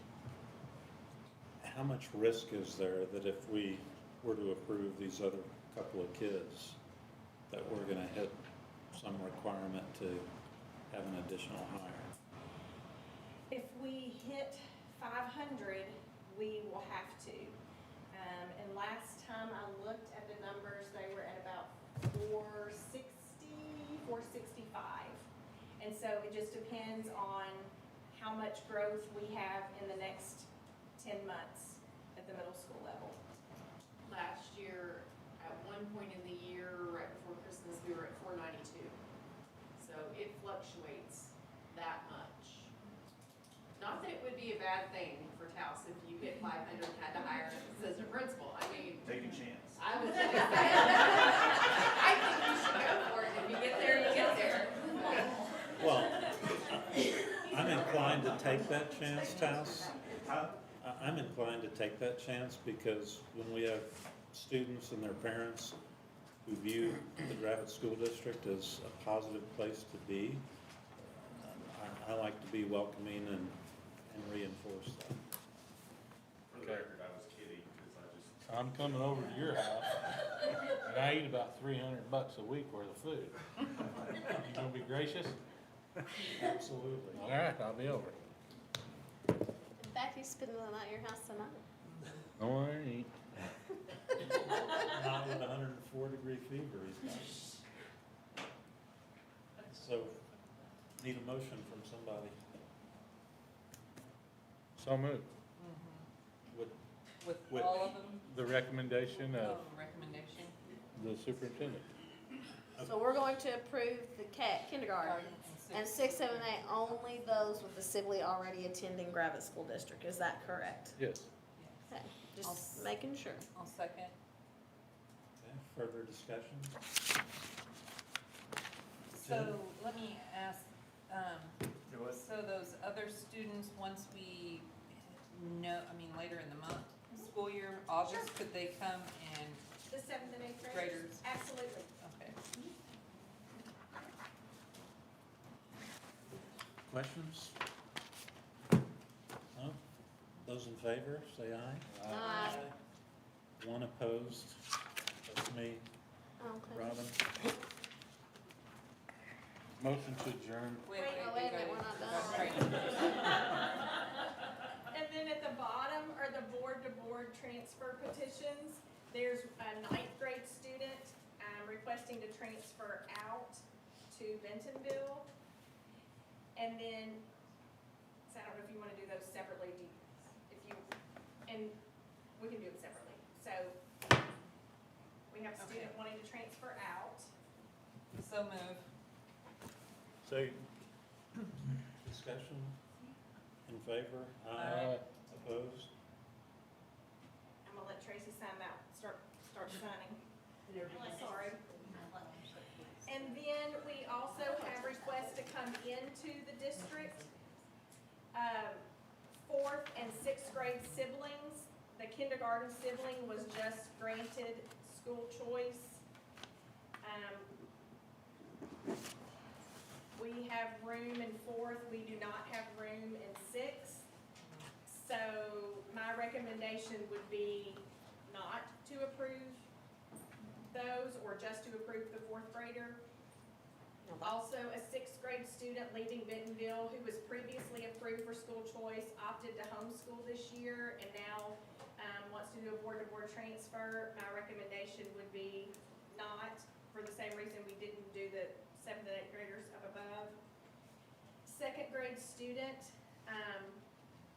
How much risk is there that if we were to approve these other couple of kids, that we're gonna hit some requirement to have an additional hire? If we hit 500, we will have to. And last time I looked at the numbers, they were at about 460, 465. And so it just depends on how much growth we have in the next 10 months at the middle school level. Last year, at one point in the year, right before Christmas, we were at 492. So it fluctuates that much. Not that it would be a bad thing for Taos if you hit 500 and had to hire an assistant principal. I mean, Take a chance. I was gonna say, I think you should go for it. If you get there, you get there. Well, I'm inclined to take that chance, Taos. I'm inclined to take that chance because when we have students and their parents who view the Gravette School District as a positive place to be, I like to be welcoming and reinforce that. For the record, I was kidding, because I just. I'm coming over to your house, and I eat about $300 a week worth of food. You gonna be gracious? Absolutely. All right, I'll be over. In fact, he's spending the night at your house tonight. No, I ain't. Not with 104-degree fever he's got. So, need a motion from somebody. So moved. With With all of them, The recommendation of recommendation? the superintendent. So we're going to approve the kindergarten and 6, 7, 8, only those with the sibling already attending Gravette School District. Is that correct? Yes. Okay, just making sure. I'll second. Okay, further discussion? So let me ask, so those other students, once we know, later in the month, school year, August, could they come and, The 7th and 8th graders? Graders. Absolutely. okay. Questions? No? Those in favor, say aye. Aye. One opposed, that's me. Okay. Robin? Motion to adjourn. Wait a minute, we're not done. That's right. And then at the bottom are the board-to-board transfer petitions. There's a 9th grade student requesting to transfer out to Bentonville. And then, so I don't know if you wanna do those separately, and we can do them separately. So, we have a student wanting to transfer out. So move. Discussion? In favor? Aye. Opposed? I'm gonna let Tracy sign that, start signing. Sorry. And then we also have requests to come into the district. 4th and 6th grade siblings, the kindergarten sibling was just granted school choice. We have room in 4th, we do not have room in 6th. So my recommendation would be not to approve those, or just to approve the 4th grader. Also, a 6th grade student leaving Bentonville who was previously approved for school choice opted to homeschool this year and now wants to do a board-to-board transfer. My recommendation would be not, for the same reason we didn't do the 7th and 8th graders up above. 2nd grade student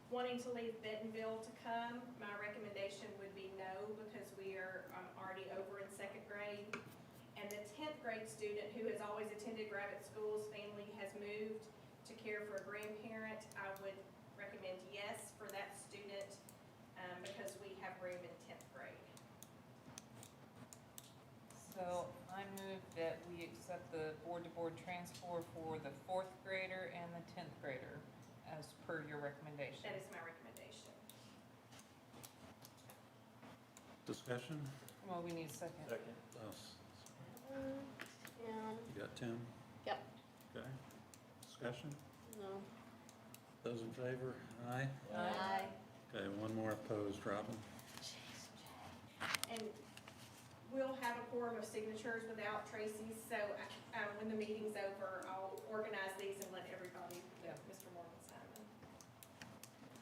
wanting to leave Bentonville to come, my recommendation would be no, because we are already over in 2nd grade. And the 10th grade student who has always attended Gravette schools, family has moved to care for a grandparent, I would recommend yes for that student, because we have room in 10th grade. So I move that we accept the board-to-board transfer for the 4th grader and the 10th grader as per your recommendation. That is my recommendation. Discussion? Well, we need a second. Yeah, You got Tim? Yep. Okay. Discussion? no. Those in favor? Aye. Aye. Okay, one more opposed, Robin. And we'll have a quorum of signatures without Tracy's, so when the meeting's over, I'll organize these and let everybody, Yeah. Mr. Morgan sign them.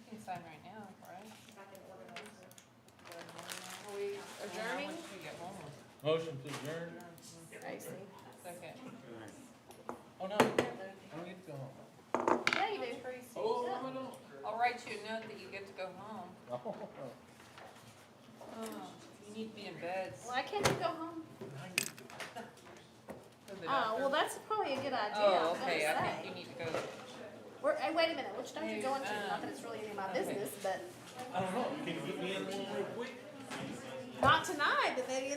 You can sign right now, right? If I can organize them. Are we adjourning? Once you get home. Motion to adjourn? Tracy. Second. Okay. Oh, no, I don't get to go home. Yeah, you do. Oh, no, I don't. I'll write you a note that you get to go home. Oh. Oh, you need to be in bed. Well, I can't even go home. For the Oh, doctor. well, that's probably a good idea. Oh, I'm okay, gonna I say. think you need to go. Hey, wait a minute, which don't you go into? Hey, Not that it's really any of my okay. business, but I don't know, can you get me in one real quick? not tonight, but maybe in